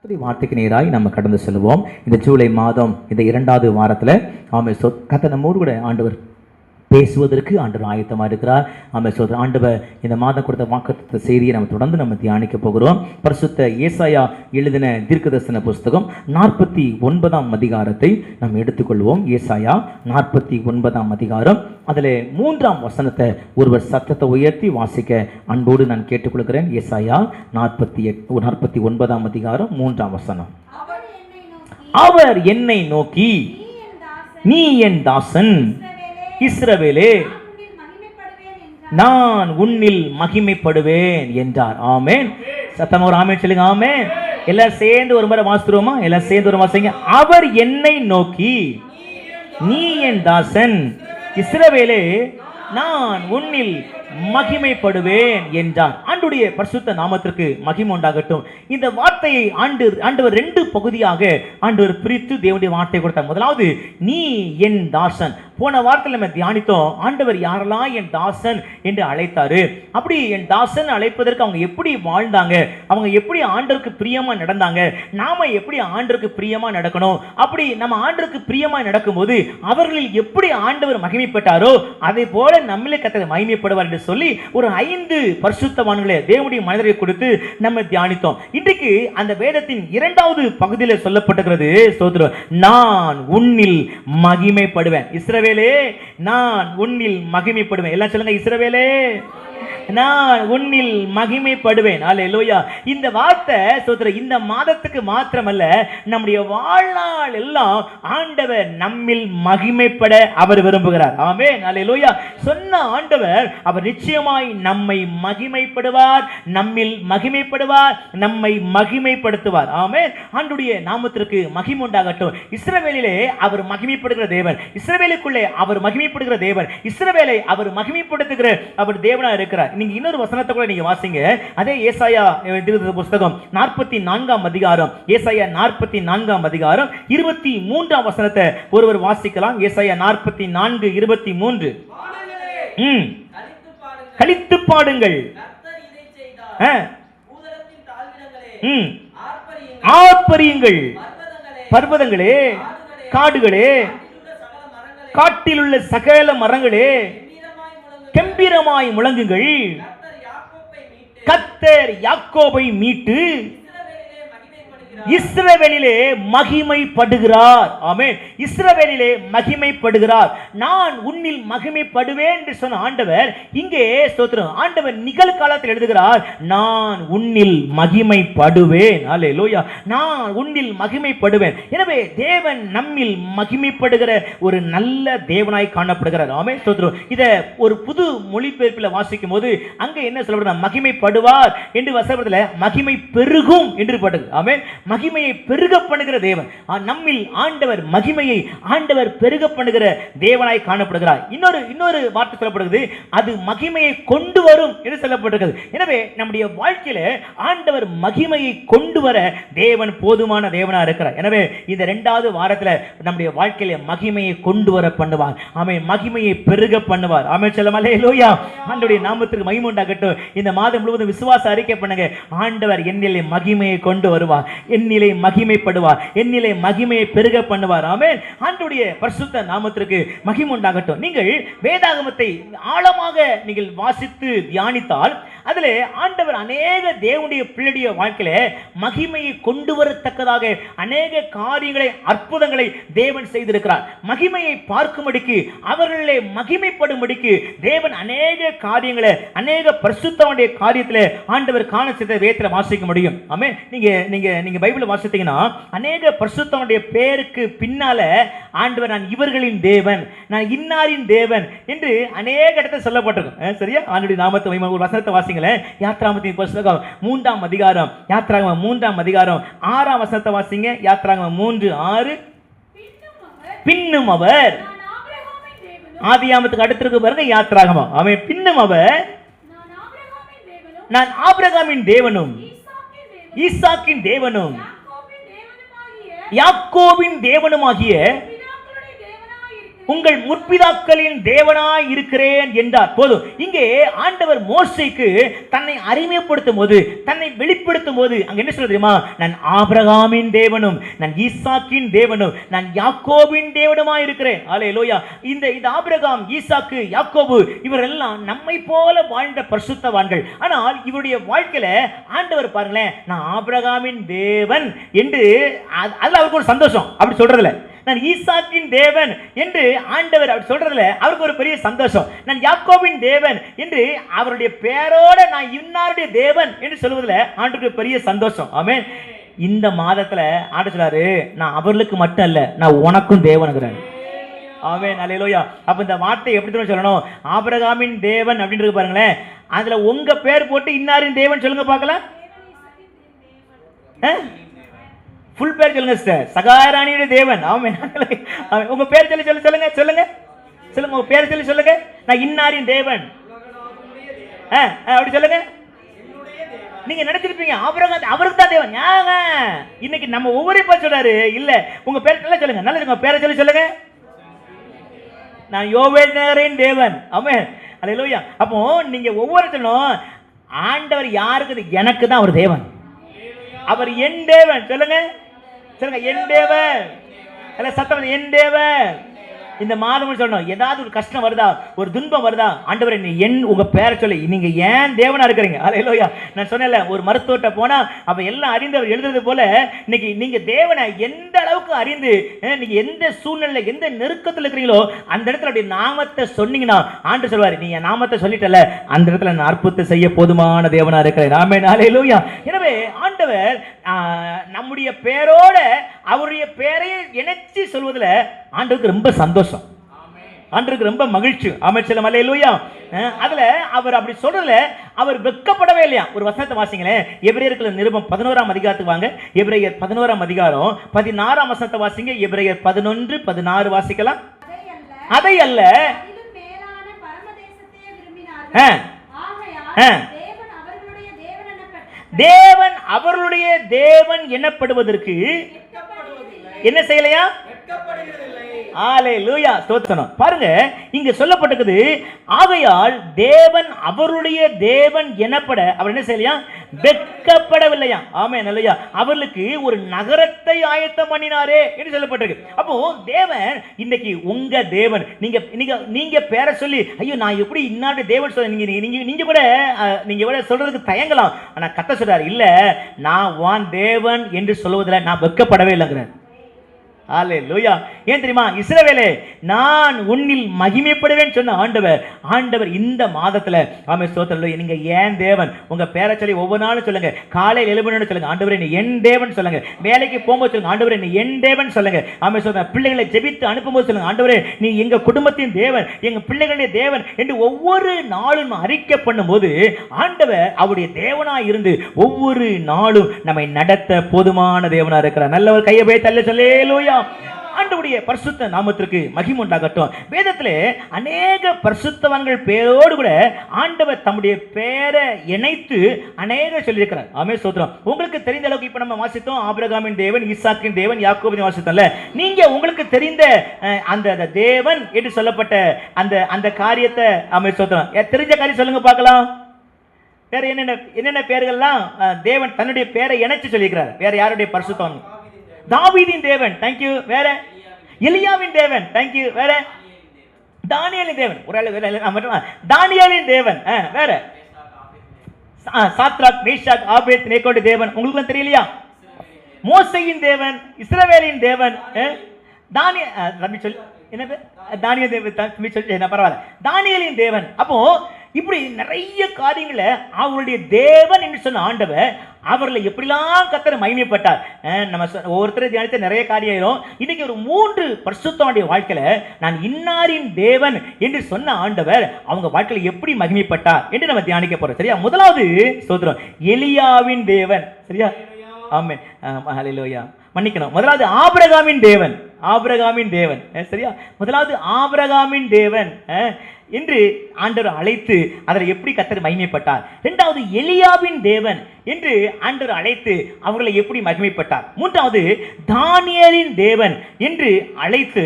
வார்த்தைக்கு நேராய் நம்ம கடந்து செல்வோம். இந்த ஜூலை மாதம் இந்த 2வது வாரத்தில் கர்த்தர் நம்மோடு கூட ஆண்டவர் பேசுவதற்கு ஆண்டவர் ஆயத்தமாக இருக்கிறார். ஆண்டவர் இந்த மாதம் கொடுத்த வாக்குத்தத்த செய்தியை நம்ம தொடர்ந்து தியானிக்க போகிறோம். பரிசுத்த ஏசாயா எழுதின தீர்க்கதரிசன புஸ்தகம் 49ஆம் அதிகாரத்தை நாம் எடுத்துக்கொள்வோம். ஏசாயா 49ஆம் அதிகாரம், அதில் 3ஆம் வசனத்தை ஒருவர் சத்தத்தை உயர்த்தி வாசிக்க அன்போடு நான் கேட்டுக்கொள்கிறேன். ஏசாயா 49ஆம் அதிகாரம் 3ஆம் வசனம். அவர் என்னை நோக்கி, நீ என் தாசன் இஸ்ரவேலே, நான் உன்னில் மகிமைப்படுவேன் என்றார். ஆமென். சத்தமா ஒரு ஆமென் சொல்லுங்க. ஆமென். எல்லாரும் சேர்ந்து ஒரு முறை வாசித்துருவோமா? எல்லாரும் சேர்ந்து ஒரு வாசிங்க. அவர் என்னை நோக்கி, நீ என் தாசன் இஸ்ரவேலே, நான் உன்னில் மகிமைப்படுவேன் என்றார். ஆண்டுடைய பரிசுத்த நாமத்திற்கு மகிமை உண்டாகட்டும். இந்த வார்த்தையை ஆண்டவர் 2 பகுதியாக ஆண்டவர் பிரித்து தேவனுடைய வார்த்தை கொடுத்தார். முதலாவது, நீ என் தாசன். போன வாரத்தில் நம்ம தியானித்தோம், ஆண்டவர் யாரெல்லாம் என் தாசன் என்று அழைத்தாரு. அப்படி என் தாசன் அழைப்பதற்கு அவங்க எப்படி வாழ்ந்தாங்க, அவங்க எப்படி ஆண்டவருக்கு பிரியமா நடந்தாங்க, நாம எப்படி ஆண்டவருக்கு பிரியமா நடக்கணும், அப்படி நம்ம ஆண்டவருக்கு பிரியமா நடக்கும்போது அவர்களில் எப்படி ஆண்டவர் மகிமைப்பட்டாரோ அதே போல நம்மளே கர்த்தர் மகிமைப்படுவார் என்று சொல்லி ஒரு 5 பரிசுத்தவான்களை தேவனுடைய மனிதரை கொடுத்து நம்ம தியானித்தோம். இன்றைக்கு அந்த வேதத்தின் 2வது பகுதியில் சொல்லப்பட்டிருக்கிறது, ஸ்தோத்திரம், நான் உன்னில் மகிமைப்படுவேன். இஸ்ரவேலே, நான் உன்னில் மகிமைப்படுவேன். எல்லாம் சொல்லுங்க, இஸ்ரவேலே, நான் உன்னில் மகிமைப்படுவேன். அல்லேலூயா. இந்த வார்த்தை ஸ்தோத்திரம் இந்த மாதத்துக்கு மாத்திரமல்ல, நம்முடைய வாழ்நாள் எல்லாம் ஆண்டவர் நம்மில் மகிமைப்பட அவர் விரும்புகிறார். ஆமென். அல்லேலூயா. சொன்ன ஆண்டவர் அவர் நிச்சயமாய் நம்மை மகிமைப்படுவார், நம்மில் மகிமைப்படுவார், நம்மை மகிமைப்படுத்துவார். ஆமென். ஆண்டவருடைய நாமத்திற்கு மகிமை உண்டாகட்டும். இஸ்ரவேலிலே அவர் மகிமைப்படுகிற தேவன், இஸ்ரவேலுக்குள்ளே அவர் மகிமைப்படுகிற தேவன், இஸ்ரவேலை அவர் மகிமைப்படுத்துகிற அவர் தேவனா இருக்கிறார். நீங்க இன்னொரு வசனத்தை கூட நீங்க வாசிங்க. அதே ஏசாயா புஸ்தகம் 44ஆம் அதிகாரம், ஏசாயா 44ஆம் அதிகாரம் 23ஆம் வசனத்தை ஒருவர் வாசிக்கலாம். ஏசாயா 44:23. கலித்து பாடுங்கள், ஆர்ப்பரியுங்கள் பர்வதங்களே, காடுகளே, காட்டிலுள்ள சகல மரங்களே, கம்பீரமாய் முழங்குங்கள், கர்த்தர் யாக்கோபை மீட்டு இஸ்ரவேலிலே மகிமைப்படுகிறார். ஆமென். இஸ்ரவேலிலே மகிமைப்படுகிறார். நான் உன்னில் மகிமைப்படுவேன் என்று சொன்ன ஆண்டவர் இங்கே ஸ்தோத்திரம் ஆண்டவர் நிகழ்காலத்தில் எழுதுகிறார், நான் உன்னில் மகிமைப்படுவேன். அல்லேலூயா. நான் உன்னில் மகிமைப்படுவேன். எனவே தேவன் நம்மில் மகிமைப்படுகிற ஒரு நல்ல தேவனாய் காணப்படுகிறார். ஆமென். ஸ்தோத்திரம். இதை ஒரு புது மொழிபெயர்ப்பில் வாசிக்கும் போது அங்க என்ன சொல்லப்படுது, மகிமைப்படுவார் என்று வசனத்தில் மகிமை பெருகும் என்று பட்டது. ஆமென். மகிமையை பெருக பண்ணுகிற தேவன், நம்மில் ஆண்டவர் மகிமையை ஆண்டவர் பெருக பண்ணுகிற தேவனாய் காணப்படுகிறார். இன்னொரு வார்த்தை சொல்லப்படுகிறது, அது மகிமையை கொண்டு வரும் என்று சொல்லப்பட்டிருக்கிறது. எனவே நம்முடைய வாழ்க்கையில ஆண்டவர் மகிமையை கொண்டு வர தேவன் போதுமான தேவனா இருக்கிறார். எனவே இந்த 2வது வாரத்தில் நம்முடைய வாழ்க்கையில மகிமையை கொண்டு வர பண்ணுவார். ஆமென். மகிமையை பெருக பண்ணுவார். ஆமென். சொல்லுங்க அல்லேலூயா. ஆண்டவருடைய நாமத்துக்கு மகிமை உண்டாகட்டும். இந்த மாதம் முழுவதும் விசுவாச அறிக்கை பண்ணுங்க, ஆண்டவர் என்னிலே மகிமையை கொண்டு வருவார், என்னிலே மகிமைப்படுவார், என்னிலே மகிமையை பெருக பண்ணுவார். ஆமென். ஆண்டவருடைய பரிசுத்த நாமத்திற்கு மகிமை உண்டாகட்டும். நீங்கள் வேதாகமத்தை ஆழமாக நீங்கள் வாசித்து தியானித்தால் அதிலே ஆண்டவர் அநேக தேவனுடைய பிள்ளைடைய வாழ்க்கையில மகிமையை கொண்டு வரத்தக்கதாக அநேக காரியங்களை, அற்புதங்களை தேவன் செய்திருக்கிறார். மகிமையை பார்க்கும்படிக்கு, அவர்களே மகிமைப்படும்படிக்கு தேவன் அநேக காரியங்களை, அநேக பரிசுத்தவனுடைய காரியத்தில் ஆண்டவர் காண செய்த வேதத்தில் வாசிக்க முடியும். ஆமென். நீங்க பைபிள் வாசித்தீங்கன்னா அநேக பரிசுத்தவனுடைய பேருக்கு பின்னால ஆண்டவர் நான் இவர்களின் தேவன், நான் இன்னாரின் தேவன் என்று அநேக இடத்துல சொல்லப்பட்டிருக்கும். சரியா? ஆண்டவருடைய நாமத்தை ஒரு வசனத்தை வாசிங்களேன். யாத்ராகமத்தின் புஸ்தகம் 3ஆம் அதிகாரம், யாத்ராகமம் 3ஆம் அதிகாரம் 6ஆம் வசனத்தை வாசிங்க. யாத்ராகமம் 3:6. பின்னும் அவர், ஆதியாகமத்துக்கு அடுத்திருக்கு பாருங்க யாத்ராகமம். அவன் பின்னும் அவர், நான் ஆபிரகாமின் தேவனும் ஈசாக்கின் தேவனும் யாக்கோபின் தேவனுமாகிய உங்கள் முற்பிதாக்களின் தேவனாய் இருக்கிறேன் என்றார். போதும். இங்கே ஆண்டவர் மோசேக்கு தன்னை அறிமுகப்படுத்தும் போது, தன்னை வெளிப்படுத்தும் போது அங்க என்ன சொல்றது தெரியுமா? நான் ஆபிரகாமின் தேவனும், நான் ஈசாக்கின் தேவனும், நான் யாக்கோபின் தேவனுமாய் இருக்கிறேன். அல்லேலூயா. இந்த ஆபிரகாம், ஈசாக்கு, யாக்கோபு இவரெல்லாம் நம்மை போல வாழ்ந்த பரிசுத்தவான்கள். ஆனால் இவருடைய வாழ்க்கையில ஆண்டவர் பாருங்களேன், நான் ஆபிரகாமின் தேவன் என்று, அதுல அவருக்கு ஒரு சந்தோஷம். அப்படி சொல்றதுல நான் ஈசாக்கின் தேவன் என்று ஆண்டவர் அப்படி சொல்றதுல அவருக்கு ஒரு பெரிய சந்தோஷம். நான் யாக்கோபின் தேவன் என்று அவருடைய பேரோட நான் இன்னாருடைய தேவன் என்று சொல்வதில் ஆண்டவருக்கு பெரிய சந்தோஷம். ஆமென். இந்த மாதத்துல ஆண்டவர் சொல்றாரு, நான் அவர்களுக்கு மட்டும் அல்ல, நான் உனக்கும் தேவனுங்கிறார். ஆமென். அல்லேலூயா. அப்ப இந்த வார்த்தை எப்படி சொல்லணும்? ஆபிரகாமின் தேவன் அப்படின்றது பாருங்களேன், அதுல உங்க பேர் போட்டு இன்னாரின் தேவன் சொல்லுங்க பார்க்கலாம். ஃபுல் பேர் சொல்லுங்க சிஸ்டர். சகாராணியுடைய தேவன். ஆமென். உங்க பேர் சொல்லி சொல்லுங்க சொல்லுங்க சொல்லுங்க உங்க பேர் சொல்லி சொல்லுங்க. நான் இன்னாரின் தேவன் அப்படி சொல்லுங்க. நீங்க நினைச்சிருப்பீங்க ஆபிரகாம் அவருக்கு தான் தேவன். ஏங்க இன்னைக்கு நம்ம ஒவ்வொரு பேர் சொல்றாரு. இல்ல, உங்க பேர் நல்லா சொல்லுங்க. நல்லா உங்க பேரை சொல்லி சொல்லுங்க. நான் யோவேலரின் தேவன். ஆமென். அல்லேலூயா. அப்போ நீங்க ஒவ்வொருத்தரும் ஆண்டவர் யாருக்கு? எனக்கு தான் அவர் தேவன். அவர் என் தேவன். சொல்லுங்க சொல்லுங்க, என் தேவன். சத்தம், என் தேவன். இந்த மாதம் சொல்லணும், ஏதாவது ஒரு கஷ்டம் வருதா, ஒரு துன்பம் வருதா, ஆண்டவரே நீ என் உங்க பேரை சொல்லி நீங்க ஏன் தேவனா இருக்கிறீங்க. அல்லேலூயா. நான் சொன்னேன்ல, ஒரு மருத்துவத்தை போனா அவ எல்லாம் அறிந்தவர் எழுதுறது போல இன்னைக்கு நீங்க தேவனை எந்த அளவுக்கு அறிந்து, நீங்க எந்த சூழ்நிலை எந்த நெருக்கத்தில் இருக்கிறீங்களோ அந்த இடத்துல அப்படி நாமத்தை சொன்னீங்கன்னா ஆண்டு சொல்வாரு, நீ என் நாமத்தை சொல்லிட்டல, அந்த இடத்துல நான் அற்புதத்தை செய்ய போதுமான தேவனா இருக்கிறேன். ஆமென். அல்லேலூயா. எனவே ஆண்டவர் நம்முடைய பேரோட அவருடைய பேரையை இணைச்சி சொல்வதில் ஆண்டவருக்கு ரொம்ப சந்தோஷம், ஆண்டவருக்கு ரொம்ப மகிழ்ச்சி. ஆமென். அல்லேலூயா. அதுல அவர் அப்படி சொல்றதுல அவர் வெட்கப்படவே இல்லையா. ஒரு வசனத்தை வாசிங்களேன். எபிரேயர்கள் நிருபம் 11ஆம் அதிகாரத்துக்கு வாங்க. எபிரேயர் 11ஆம் அதிகாரம் 16ஆம் வசனத்தை வாசிங்க. எபிரேயர் 11:16 வாசிக்கலாம். அதை அல்ல, தேவன் அவர்களுடைய தேவன் எனப்படுவதற்கு என்ன செய்யலையா? அல்லேலூயா. ஸ்தோத்திரம். பாருங்க, இங்க சொல்லப்பட்டிருக்குது, ஆகையால் தேவன் அவருடைய தேவன் எனப்பட அவர் என்ன செய்யலையா? வெட்கப்படவில்லையா. ஆமென். அல்லேலூயா. அவர்களுக்கு ஒரு நகரத்தை ஆயத்தம் பண்ணினாரே என்று சொல்லப்பட்டிருக்கு. அப்போ தேவன் இன்னைக்கு உங்க தேவன். நீங்க பேரை சொல்லி, ஐயோ நான் எப்படி இன்னாருடைய தேவன் சொல்ல, நீங்க கூட சொல்றதுக்கு தயங்கலாம். ஆனா கர்த்தர் சொல்றாரு, இல்ல நான் உன் தேவன் என்று சொல்வதில் நான் வெட்கப்படவே இல்லைங்கிறார். அல்லேலூயா. ஏன் தெரியுமா? இஸ்ரவேலே, நான் உன்னில் மகிமைப்படுவேன் சொன்ன ஆண்டவர் இந்த மாதத்துல ஆமென் ஸ்தோத்திரம். நீங்க ஏன் தேவன் உங்க பேரை சொல்லி ஒவ்வொரு நாளும் சொல்லுங்க. காலையில் எழுபணும்னு சொல்லுங்க, ஆண்டவரே நீ என் தேவன் சொல்லுங்க. வேலைக்கு போகும்போது சொல்லுங்க, ஆண்டவரே நீ என் தேவன் சொல்லுங்க. ஆமென் ஸ்தோத்திரம். பிள்ளைகளை ஜெபித்து அனுப்பும்போது சொல்லுங்க, ஆண்டவரே நீ எங்க குடும்பத்தின் தேவன், எங்க பிள்ளைகளுடைய தேவன் என்று ஒவ்வொரு நாளும் அறிக்கை பண்ணும்போது ஆண்டவர் அவருடைய தேவனாய் இருந்து ஒவ்வொரு நாளும் நம்மை நடத்த போதுமான தேவனா இருக்கிறார். நல்ல ஒரு கையை போய் தள்ள சொல்லேலூயா. ஆண்டவருடைய பரிசுத்த நாமத்திற்கு மகிமை உண்டாகட்டும். வேதத்திலே அநேக பரிசுத்தவான்கள் பேரோடு கூட ஆண்டவர் தம்முடைய பேரை இணைத்து அநேக சொல்லியிருக்கிறார். ஆமென் ஸ்தோத்திரம். உங்களுக்கு தெரிந்த அளவுக்கு இப்ப நம்ம வாசித்தோம், ஆபிரகாமின் தேவன், ஈசாக்கின் தேவன், யாக்கோபின் வாசித்தோம்ல. நீங்க உங்களுக்கு தெரிந்த அந்த தேவன் என்று சொல்லப்பட்ட அந்த காரியத்தை ஆமென் ஸ்தோத்திரம் தெரிஞ்ச காரியம் சொல்லுங்க பார்க்கலாம். வேற என்னென்ன பேர்கள்லாம் தேவன் தன்னுடைய பேரை இணைச்சு சொல்லியிருக்கிறார்? வேற யாருடைய பரிசுத்தவான்? தாவீதின் தேவன். தேங்க்யூ. வேற எலியாவின் தேவன். தேங்க்யூ. வேற தானியேலின் தேவன். தானியேலின் தேவன். வேற சாத்ராக், மேஷாக், ஆபேத்நேகோவுடைய தேவன். உங்களுக்கு தெரியலையா? மோசேயின் தேவன், இஸ்ரவேலின் தேவன். தானியேலின் தேவன். அப்போ இப்படி நிறைய காரியங்களை அவருடைய தேவன் என்று சொன்ன ஆண்டவர் அவர்களை எப்படிலாம் கர்த்தர் மகிமைப்பட்டார். நம்ம ஒவ்வொருத்தரும் தியானித்த நிறைய காரியம் ஆயிரும். இன்னைக்கு ஒரு 3 பரிசுத்தவானுடைய வாழ்க்கையில நான் இன்னாரின் தேவன் என்று சொன்ன ஆண்டவர் அவங்க வாழ்க்கையில எப்படி மகிமைப்பட்டார் என்று நம்ம தியானிக்க போறோம். சரியா? முதலாவது ஸ்தோத்திரம், எலியாவின் தேவன். சரியா? ஆமென். ஹல்லேலூயா. மன்னிக்கணும். முதலாவது ஆபிரகாமின் தேவன். ஆபிரகாமின் தேவன். சரியா? முதலாவது ஆபிரகாமின் தேவன். என்று ஆண்டவர் அழைத்து அதில் எப்படி கர்த்தர் மகிமைப்பட்டார். இரண்டாவது எலியாவின் தேவன் என்று ஆண்டவர் அழைத்து அவர்களை எப்படி மகிமைப்பட்டார். மூன்றாவது தானியேலின் தேவன் என்று அழைத்து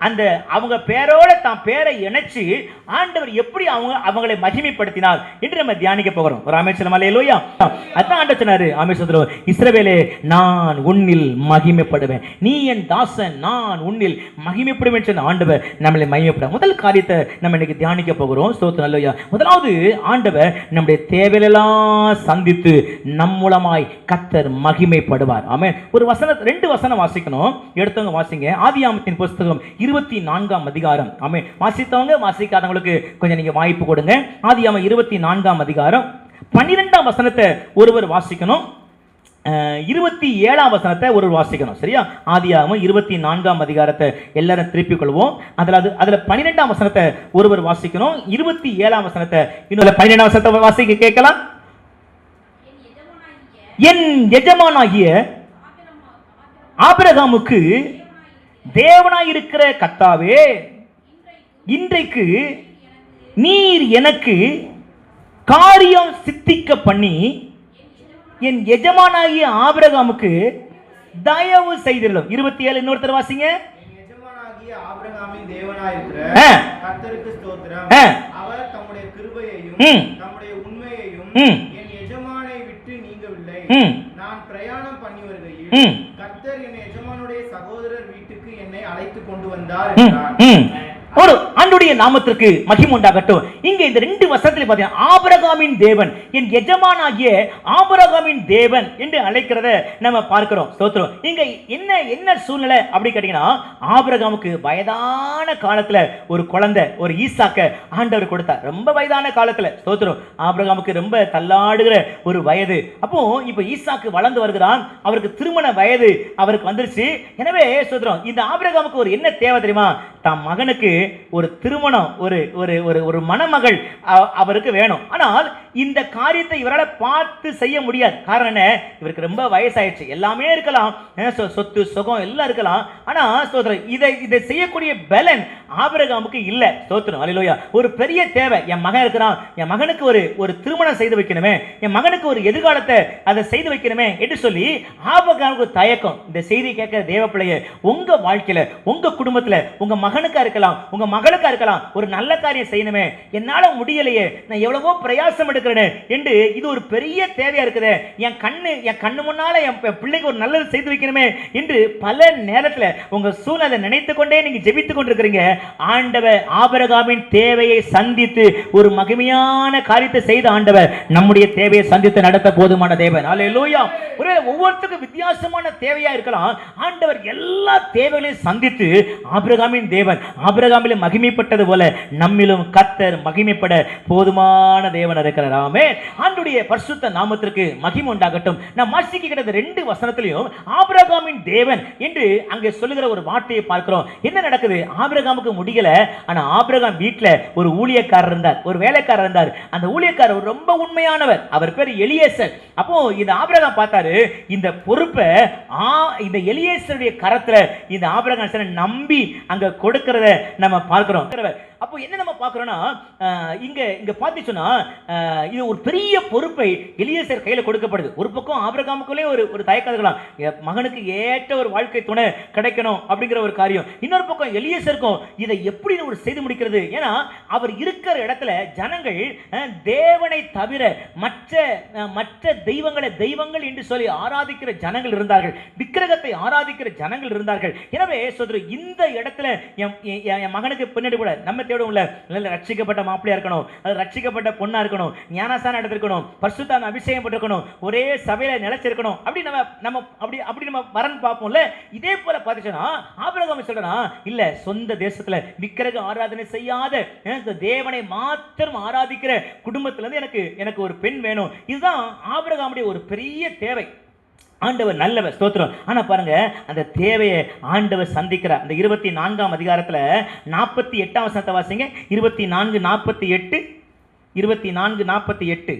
அந்த அவங்க பேரோட தான் பேரை இணைச்சு ஆண்டவர் எப்படி அவங்களை மகிமைப்படுத்தினார் என்று நம்ம தியானிக்க போகிறோம். ஒரு ஆமென் அல்லேலூயா. அதான் ஆண்டவர் சொன்னாரு, ஆமென் சொல்றோம், இஸ்ரவேலே நான் உன்னில் மகிமைப்படுவேன், நீ என் தாசன், நான் உன்னில் மகிமைப்படுவேன் சொன்ன ஆண்டவர் நம்மளை மகிமைப்பட முதல் காரியத்தை நம்ம இன்னைக்கு தியானிக்க போகிறோம். ஸ்தோத்திரம் அல்லேலூயா. முதலாவது ஆண்டவர் நம்முடைய தேவையெல்லாம் சந்தித்து நம் மூலமாய் கர்த்தர் மகிமைப்படுவார். ஆமென். ஒரு வசனம், 2 வசனம் வாசிக்கணும். எடுத்தவங்க வாசிங்க. ஆதியாகமத்தின் புஸ்தகம் 24ஆம் அதிகாரம். ஆமென். வாசித்தவங்க வாசிக்காதவங்களுக்கு கொஞ்சம் நீங்க வாய்ப்பு கொடுங்க. ஆதியாகமம் 24ஆம் அதிகாரம் 12ஆம் வசனத்தை ஒருவர் வாசிக்கணும், 27ஆம் வசனத்தை ஒருவர் வாசிக்கணும். சரியா? ஆதியாகமம் 24ஆம் அதிகாரத்தை எல்லாரும் திருப்பிக் கொள்வோம். அதுல 12ஆம் வசனத்தை ஒருவர் வாசிக்கணும், 27ஆம் வசனத்தை இன்னொரு 12ஆம் வசனத்தை வாசிக்க கேட்கலாம். என் எஜமானாகிய ஆபிரகாமுக்கு தேவனாயிருக்கிற கர்த்தாவே, இன்றைக்கு நீர் எனக்கு காரியம் சித்திக்க பண்ணி என் எஜமானாகிய ஆபிரகாமுக்கு தயவு செய்திருந்தோம். 27 இன்னொருத்தர் வாசிங்க. ஆபிரகாமின் தேவனாயிருக்கிற கர்த்தருக்கு ஸ்தோத்திரம், அவர் தம்முடைய கிருபையையும் தம்முடைய உண்மையையும் என் எஜமானை விட்டு நீங்கவில்லை. நான் பிரயாணம் பண்ணி வருகையில் கர்த்தர் என் எஜமானுடைய சகோதரர் வீட்டுக்கு என்னை அழைத்து கொண்டு வந்தார் என்றார். ஒரு ஆண்டுடைய நாமத்திற்கு மகிமை உண்டாகட்டும். இங்கே இந்த 2 வசனத்தில் பார்த்தீங்கன்னா ஆபிரகாமின் தேவன், என் எஜமானாகிய ஆபிரகாமின் தேவன் என்று அழைக்கிறத நம்ம பார்க்கிறோம். ஸ்தோத்திரம். இங்க என்ன சூழ்நிலை அப்படி கேட்டீங்கன்னா, ஆபிரகாமுக்கு வயதான காலத்துல ஒரு குழந்தை, ஒரு ஈசாக்க ஆண்டவர் கொடுத்தார். ரொம்ப வயதான காலத்துல. ஸ்தோத்திரம். ஆபிரகாமுக்கு ரொம்ப தள்ளாடுகிற ஒரு வயது. அப்போ இப்ப ஈசாக்கு வளர்ந்து வருகிறான். அவருக்கு திருமண வயது அவருக்கு வந்துருச்சு. எனவே ஸ்தோத்திரம், இந்த ஆபிரகாமுக்கு ஒரு என்ன தேவை தெரியுமா? தம் மகனுக்கு ஒரு திருமணம், ஒரு மணமகள் அவருக்கு வேணும். ஆனால் இந்த காரியத்தை இவரால் பார்த்து செய்ய முடியாது. காரணம் என்ன? இவருக்கு ரொம்ப வயசாயிடுச்சு. எல்லாமே இருக்கலாம், சொத்து சுகம் எல்லாம் இருக்கலாம். ஆனா ஸ்தோத்திரம், இதை செய்யக்கூடிய பலன் ஆபிரகாமுக்கு இல்ல. ஸ்தோத்திரம் அல்லேலூயா. ஒரு பெரிய தேவை. என் மகன் இருக்கிறான், என் மகனுக்கு ஒரு திருமணம் செய்து வைக்கணுமே, என் மகனுக்கு ஒரு எதிர்காலத்தை அதை செய்து வைக்கணுமே என்று சொல்லி ஆபிரகாமுக்கு தயக்கம். இந்த செய்தி கேட்க தேவ பிள்ளைய, உங்க வாழ்க்கையில, உங்க குடும்பத்துல, உங்க மகனுக்கா இருக்கலாம், உங்க மகளுக்கா இருக்கலாம், ஒரு நல்ல காரியம் செய்யணுமே, என்னால முடியலையே, நான் எவ்வளவோ பிரயாசம் எடுக்கிறேன் என்று இது ஒரு பெரிய தேவையா இருக்குது. என் கண்ணு முன்னால என் பிள்ளைக்கு ஒரு நல்லது செய்து வைக்கணுமே என்று பல நேரத்துல உங்க சூழ்நிலை நினைத்து கொண்டே நீங்க ஜெபித்துக் கொண்டிருக்கிறீங்க. ஆண்டவர் ஆபிரகாமின் தேவையை சந்தித்து ஒரு மகிமையான காரியத்தை செய்த ஆண்டவர் நம்முடைய தேவையை சந்தித்து நடத்த போதுமான தேவன். அல்லேலூயா. ஒவ்வொருத்தருக்கும் வித்தியாசமான தேவையா இருக்கலாம். ஆண்டவர் எல்லா தேவைகளையும் சந்தித்து ஆபிரகாமின் தேவன் ஆபிரகாமிலே மகிமைப்பட்டது போல நம்மிலும் கர்த்தர் மகிமைப்பட போதுமான தேவன் இருக்கிறார். ஆமென். ஆண்டுடைய பரிசுத்த நாமத்திற்கு மகிமை உண்டாகட்டும். நாம் வாசிக்கிற 2 வசனத்திலையும் ஆபிரகாமின் தேவன் என்று அங்கே சொல்லுகிற ஒரு வார்த்தையை பார்க்கிறோம். என்ன நடக்குது? ஆபிரகாமுக்கு முடியல. ஆனா ஆபிரகாம் வீட்டுல ஒரு ஊழியக்காரர் இருந்தார், ஒரு வேலைக்காரர் இருந்தார். அந்த ஊழியக்காரர் ரொம்ப உண்மையானவர். அவர் பேர் எலியேசர். அப்போ இந்த ஆபிரகாம் பார்த்தாரு, இந்த பொறுப்பை இந்த எலியேசருடைய கரத்துல இந்த ஆபிரகாம் நம்பி அங்க கொடுக்கிறத நம்ம பார்க்கிறோம். அப்போ என்ன நம்ம பார்க்கிறோம்னா, இங்க பார்த்துச்சுன்னா இது ஒரு பெரிய பொறுப்பை எலியேசர் கையில கொடுக்கப்படுது. ஒரு பக்கம் ஆபிரகாமுக்குள்ளே ஒரு தயக்கம் இருக்கலாம், மகனுக்கு ஏற்ற ஒரு வாழ்க்கை துணை கிடைக்கணும் அப்படிங்கிற ஒரு காரியம். இன்னொரு பக்கம் எலியேசருக்கும் இதை எப்படி ஒரு செய்து முடிக்கிறது. ஏன்னா அவர் இருக்கிற இடத்துல ஜனங்கள் தேவனை தவிர மற்ற தெய்வங்கள் என்று சொல்லி ஆராதிக்கிற ஜனங்கள் இருந்தார்கள், விக்கிரகத்தை ஆராதிக்கிற ஜனங்கள் இருந்தார்கள். எனவே இந்த இடத்துல என் மகனுக்கு பின்னாடி கூட நம்ம தேடுவோம்ல, ரட்சிக்கப்பட்ட மாப்பிள்ளையா இருக்கணும், ரட்சிக்கப்பட்ட பொண்ணா இருக்கணும், ஞானஸ்தானம் எடுத்திருக்கணும், பரிசுத்த அபிஷேகம் பெற்றிருக்கணும், ஒரே சபையில நிலைச்சிருக்கணும், அப்படி நம்ம வரன் பார்ப்போம்ல. இதே போல பார்த்துச்சுன்னா ஆபிரகாம் சொல்றான், இல்ல சொந்த தேசத்துல விக்கிரக ஆராதனை செய்யாத தேவனை மாத்திரம் ஆராதிக்கிற குடும்பத்துல இருந்து எனக்கு ஒரு பெண் வேணும். இதுதான் ஆபிரகாமுடைய ஒரு பெரிய தேவை. ஆண்டவர் நல்லவர். ஸ்தோத்திரம். ஆனா பாருங்க, அந்த தேவையை ஆண்டவர் சந்திக்கிறார். அந்த 24ஆம் அதிகாரத்துல 48ஆம் வசனத்தை வாசிங்க. 24:48 24:48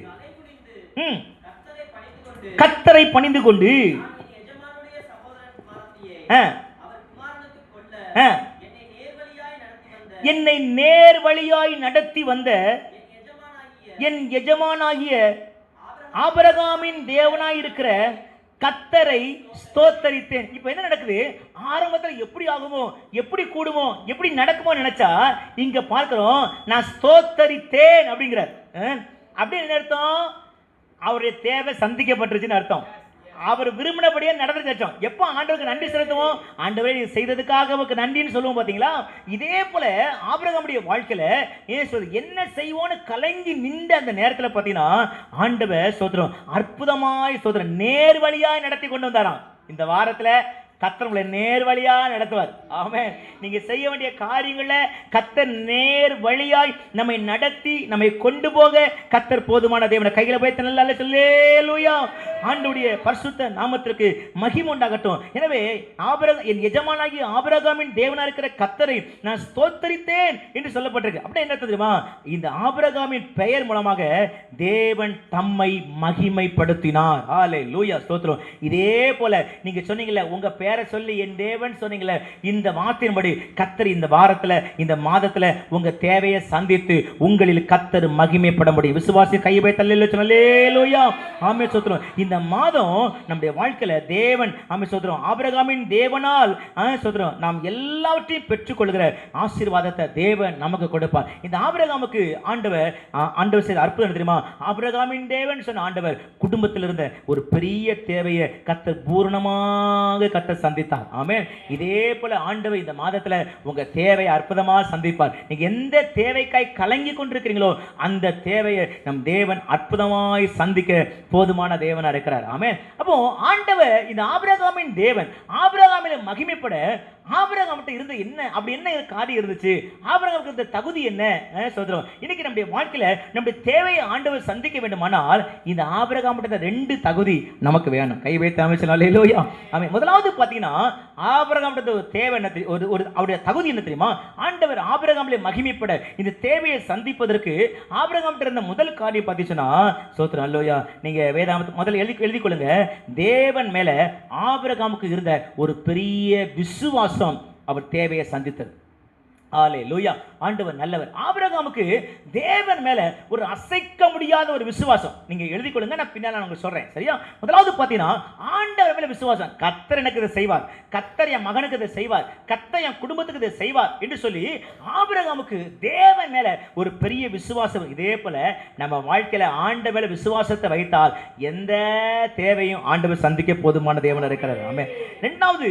கர்த்தரை பணிந்து கொண்டு என்னை நேர் வழியாய் நடத்தி வந்த என் எஜமானாகிய ஆபிரகாமின் தேவனாய் இருக்கிற கர்த்தரை ஸ்தோத்தரித்தேன். இப்ப என்ன நடக்குது? ஆரம்பத்தில் எப்படி ஆகுமோ, எப்படி கூடுமோ, எப்படி நடக்குமோ நினைச்சா இங்க பார்க்கிறோம், நான் ஸ்தோத்தரித்தேன் அப்படிங்கிறார். அப்படின்னு என்ன அர்த்தம்? அவருடைய தேவை சந்திக்கப்பட்டுருச்சுன்னு அர்த்தம். அவர் விரும்பினபடியே நடந்துச்சு. எப்போ ஆண்டவருக்கு நன்றி செலுத்துவோம்? ஆண்டவரே நீ செய்ததுக்காக அவருக்கு நன்றின்னு சொல்லுவோம். பார்த்தீங்களா? இதே போல ஆபிரகாமுடைய வாழ்க்கையில என்ன செய்வோன்னு கலங்கி நின்ற அந்த நேரத்தில் பார்த்தீங்கன்னா ஆண்டவர் ஸ்தோத்திரம் அற்புதமாய் ஸ்தோத்திரம் நேர் வழியாய் நடத்தி கொண்டு வந்தாராம். இந்த வாரத்தில் கர்த்தர் உங்களை நேர் வழியா நடத்துவார். ஆமென். நீங்க செய்ய வேண்டிய காரியங்கள கர்த்தர் நேர் வழியாய் நம்மை நடத்தி நம்மை கொண்டு போக கர்த்தர் போதுமான தேவன். கையில போய் நல்லா அல்லேலூயா. ஆண்டவருடைய பரிசுத்த நாமத்திற்கு மகிமை உண்டாகட்டும். எனவே என் எஜமானாகிய ஆபிரகாமின் தேவனா இருக்கிற கர்த்தரை நான் ஸ்தோத்தரித்தேன் என்று சொல்லப்பட்டிருக்கு. அப்படி என்ன தெரியுமா? இந்த ஆபிரகாமின் பெயர் மூலமாக தேவன் தம்மை மகிமைப்படுத்தினார். ஹல்லேலூயா ஸ்தோத்திரம். இதே போல நீங்க சொன்னீங்கல்ல, உங்க பேரை சொல்லி என் தேவன் சொன்னீங்களே, இந்த வார்த்தையின்படி கர்த்தர் இந்த வாரத்துல இந்த மாதத்துல உங்க தேவையை சந்தித்து உங்களில் கர்த்தர் மகிமைப்பட முடியும். விசுவாசி கையை அல்லேலூயா. ஆமென் ஸ்தோத்திரம். இந்த மாதம் நம்முடைய வாழ்க்கையில தேவன் ஆமென் ஸ்தோத்திரம் ஆபிரகாமின் தேவனால் ஸ்தோத்திரம் நாம் எல்லாவற்றையும் பெற்றுக்கொள்கிற ஆசீர்வாதத்தை தேவன் நமக்கு கொடுப்பார். இந்த ஆபிரகாமுக்கு ஆண்டவர் செய்த அற்புதம் தெரியுமா? ஆபிரகாமின் தேவன் சொன்ன ஆண்டவர் குடும்பத்தில் இருந்த ஒரு பெரிய தேவையை கர்த்தர் பூரணமாக கர்த்தர் சந்தித்தார். ஆமென். இதே போல ஆண்டவர் இந்த மாதத்துல உங்க தேவையை அற்புதமாக சந்திப்பார். நீங்க எந்த தேவைக்காய் கலங்கி கொண்டிருக்கிறீங்களோ அந்த தேவையை நம் தேவன் அற்புதமாய் சந்திக்க போதுமான தேவனா இருக்கிறார். ஆமென். அப்போ ஆண்டவர் இந்த ஆபிரகாமின் தேவன் ஆபிரகாமிலே மகிமைப்பட ஆபிரகாம்கிட்ட இருந்த என்ன காரியம் இருந்துச்சு? ஆபிரகாமுக்கு இருந்த தகுதி என்ன? சொல்றோம். இன்னைக்கு நம்முடைய வாழ்க்கையில நம்முடைய தேவையை ஆண்டவர் சந்திக்க வேண்டுமானால் இந்த ஆபிரகாம்கிட்ட ரெண்டு தகுதி நமக்கு வேணும். கை வைத்து அமைச்சர் அல்லேலூயா. ஆமென். முதலாவது பாத்தீங்கன்னா ஆபிரகாம்கிட்ட தேவை என்ன? அவருடைய தகுதி என்ன தெரியுமா? ஆண்டவர் ஆபிரகாமிலே மகிமைப்பட இந்த தேவையை சந்திப்பதற்கு ஆபிரகாம்கிட்ட இருந்த முதல் காரியம் பார்த்தீங்கன்னா ஸ்தோத்திரம் அல்லேலூயா. நீங்க வேதாகமத்தை முதல்ல எழுதி கொள்ளுங்க. தேவன் மேல ஆபிரகாமுக்கு இருந்த ஒரு பெரிய விசுவாசம் அவர் தேவையை சந்தித்தது. அல்லேலூயா. ஆண்டவர் நல்லவர். ஆபிரகாமுக்கு தேவன் மேல ஒரு அசைக்க முடியாத ஒரு விசுவாசம். நீங்க எழுதி கொள்ளுங்க, நான் பின்னால உங்களுக்கு சொல்றேன். சரியா? முதலாவது பாத்தீங்கன்னா ஆண்டவர் மேல விசுவாசம். கர்த்தர் எனக்கு இதை செய்வார், கர்த்தர் என் மகனுக்கு இதை செய்வார், கர்த்தர் என் குடும்பத்துக்கு இதை செய்வார் என்று சொல்லி ஆபிரகாமுக்கு தேவன் மேல ஒரு பெரிய விசுவாசம். இதே போல நம்ம வாழ்க்கையில ஆண்டவர் மேல விசுவாசத்தை வைத்தால் எந்த தேவையும் ஆண்டவர் சந்திக்க போதுமான தேவன் இருக்கிறார். ஆமென். ரெண்டாவது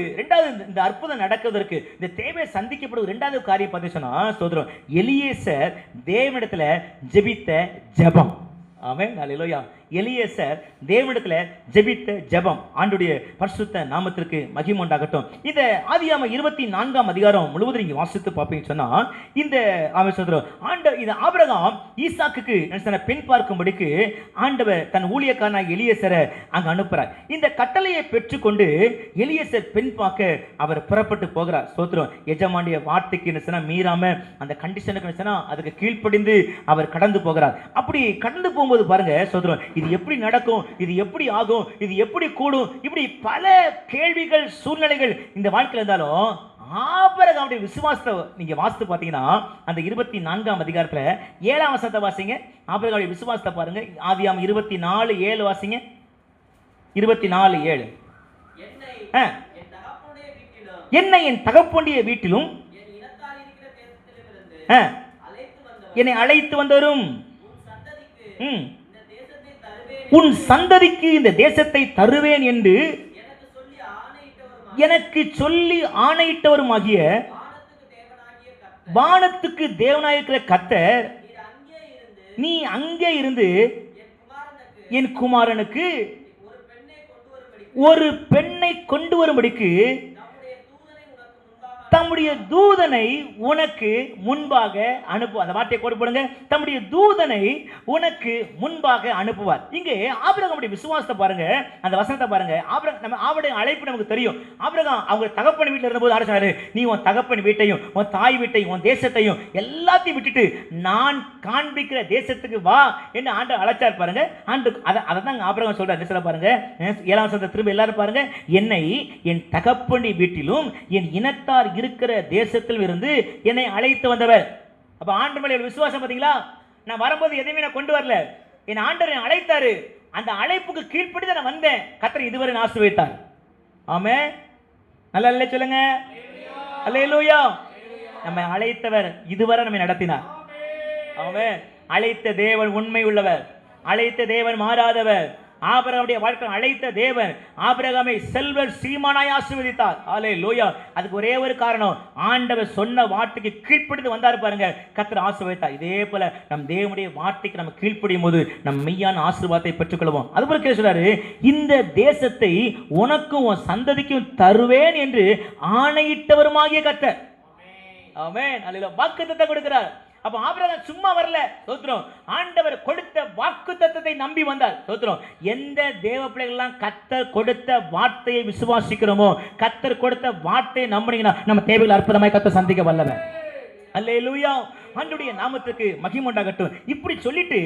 இந்த அற்புதம் நடக்குவதற்கு இந்த தேவையை சந்திக்கப்படுவது ரெண்டாவது காரியம் பார்த்தீங்கன்னா ஸ்தோத்திரம் எலியேசர் தேவனிடத்துல ஜெபித்த ஜெபம். ஆமென். அல்லேலூயா. எலியேசர் தேவனிடத்துல ஜெபித்த ஜெபம். ஆண்டவருடைய பரிசுத்த நாமத்திற்கு மகிமை உண்டாகட்டும். இந்த ஆதியாகமம் 24ஆம் அதிகாரம் முழுவதும் நீங்க வாசித்து பார்ப்பீங்கன்னு சொன்னா இந்த இந்த ஆபிரகாம் ஈசாக்குக்கு பெண் பார்க்கும்படிக்கு ஆண்டவர் தன் ஊழியக்காரனாக எலியேசரை அங்க அனுப்புறார். இந்த கட்டளையை பெற்றுக்கொண்டு எலியேசர் பெண் பார்க்க அவர் புறப்பட்டு போகிறார். ஸ்தோத்திரம். எஜமானுடைய வார்த்தைக்கு மீறாம அந்த கண்டிஷனுக்கு அதுக்கு கீழ்ப்படிந்து அவர் கடந்து போகிறார். அப்படி கடந்து போகும்போது பாருங்க ஸ்தோத்திரம், இது எப்படி நடக்கும், இது எப்படி ஆகும், இது எப்படி கூடும், இப்படி பல கேள்விகள் சூழ்நிலைகள் இந்த வாழ்க்கையில் இருந்தாலும் ஆபிரகாமுடைய விசுவாசத்தை நீங்க வாசித்து பார்த்தீங்கன்னா அந்த 24ஆம் அதிகாரத்துல 7ஆம் வசனத்தை வாசிங்க. ஆபிரகாமுடைய விசுவாசத்தை பாருங்க. ஆதியாகமம் 24:7 வாசிங்க. 24:7 என்னை என் தகப்பனுடைய வீட்டிலும் என்னை அழைத்து வந்தவரும் உன் சந்ததிக்கு இந்த தேசத்தை தருவேன் என்று எனக்கு சொல்லி ஆணையிட்டவருமாகிய வானத்துக்கு தேவனாயிருக்கிற கர்த்தர் நீ அங்கே இருந்து என் குமாரனுக்கு ஒரு பெண்ணை கொண்டு வரும்படிக்கு தம்முடைய தூதனை உனக்கு முன்பாக அனுப்புவார். அந்த வார்த்தையை கோடு போடுங்க. தம்முடைய தூதனை உனக்கு முன்பாக அனுப்புவார். இங்கே ஆபிரகாமுடைய விசுவாசத்தை பாருங்க, அந்த வசனத்தை பாருங்க. அவருடைய அழைப்பு நமக்கு தெரியும். ஆபிரகாம் அவங்க தகப்பன் வீட்டில் இருந்தபோது ஆறு சொன்னாரு, நீ உன் தகப்பன் வீட்டையும் உன் தாய் வீட்டையும் உன் தேசத்தையும் எல்லாத்தையும் விட்டுட்டு நான் காண்பிக்கிற தேசத்துக்கு வா என்று ஆண்டு அழைச்சார். பாருங்க, ஆண்டு அதை தான் ஆபிரகாம் சொல்றாரு. பாருங்க 7ஆம் வசனத்தை திரும்ப எல்லாரும் பாருங்க. என்னை என் தகப்பன் வீட்டிலும் என் இனத்தார் இருக்கிற தேசத்தில் இருந்து என்னை அழைத்து வந்தவர். அப்ப ஆண்டவர் மேல விசுவாசம் பார்த்தீங்களா? நான் வரும்போது எதையுமே நான் கொண்டு வரல, என் ஆண்டவர் அழைத்தாரு, அந்த அழைப்புக்கு கீழ்ப்படி நான் வந்தேன். கர்த்தர் இதுவரை நான் ஆசீர்வதித்தார். ஆமென். நல்லா இல்லை சொல்லுங்க. அல்லேலூயா. நம்மை அழைத்தவர் இதுவரை நம்மை நடத்தினார். ஆமென். அழைத்த தேவன் உண்மை உள்ளவர், அழைத்த தேவன் மாறாதவர். ஆபிரகாமுடைய வாழ்க்கை அழைத்த தேவன் ஆபிரகாமை செல்வர் சீமானாய் ஆசீர்வதித்தார். அல்லேலூயா. அதுக்கு ஒரே ஒரு காரணம், ஆண்டவர் சொன்ன வார்த்தைக்கு கீழ்ப்படிந்து வந்தார் பாருங்க, கர்த்தர் ஆசீர்வதித்தார். இதே போல நம் தேவனுடைய வார்த்தைக்கு நம்ம கீழ்ப்படியும் போது நம் மெய்யான ஆசீர்வாதத்தை பெற்றுக்கொள்வோம். அதுபோல கேட்கிறாரு, இந்த தேசத்தை உனக்கும் உன் சந்ததிக்கும் தருவேன் என்று ஆணையிட்டவருமாகிய கர்த்தர். ஆமென். அல்லேலூயா. வாக்குத்தத்தத்தை கொடுக்கிறார். அப்ப ஆபிரகாம் சும்மா வரல. ஸ்தோத்திரம். ஆண்டவர் கொடுத்த வாக்குத்தத்தத்தை நம்பி வந்தார். ஸ்தோத்திரம். எந்த தேவ பிள்ளைகள் கர்த்தர் கொடுத்த வார்த்தையை விசுவாசிக்கிறோமோ, கர்த்தர் கொடுத்த வார்த்தையை நம்பினீங்கன்னா நம்ம தேவைகள் அற்புதமாய் கர்த்தர் சந்திக்க வல்லவர். அல்லேலூயா. ஆண்டவருடைய நாமத்துக்கு மகிமை உண்டாகட்டும். இப்படி சொல்லிட்டு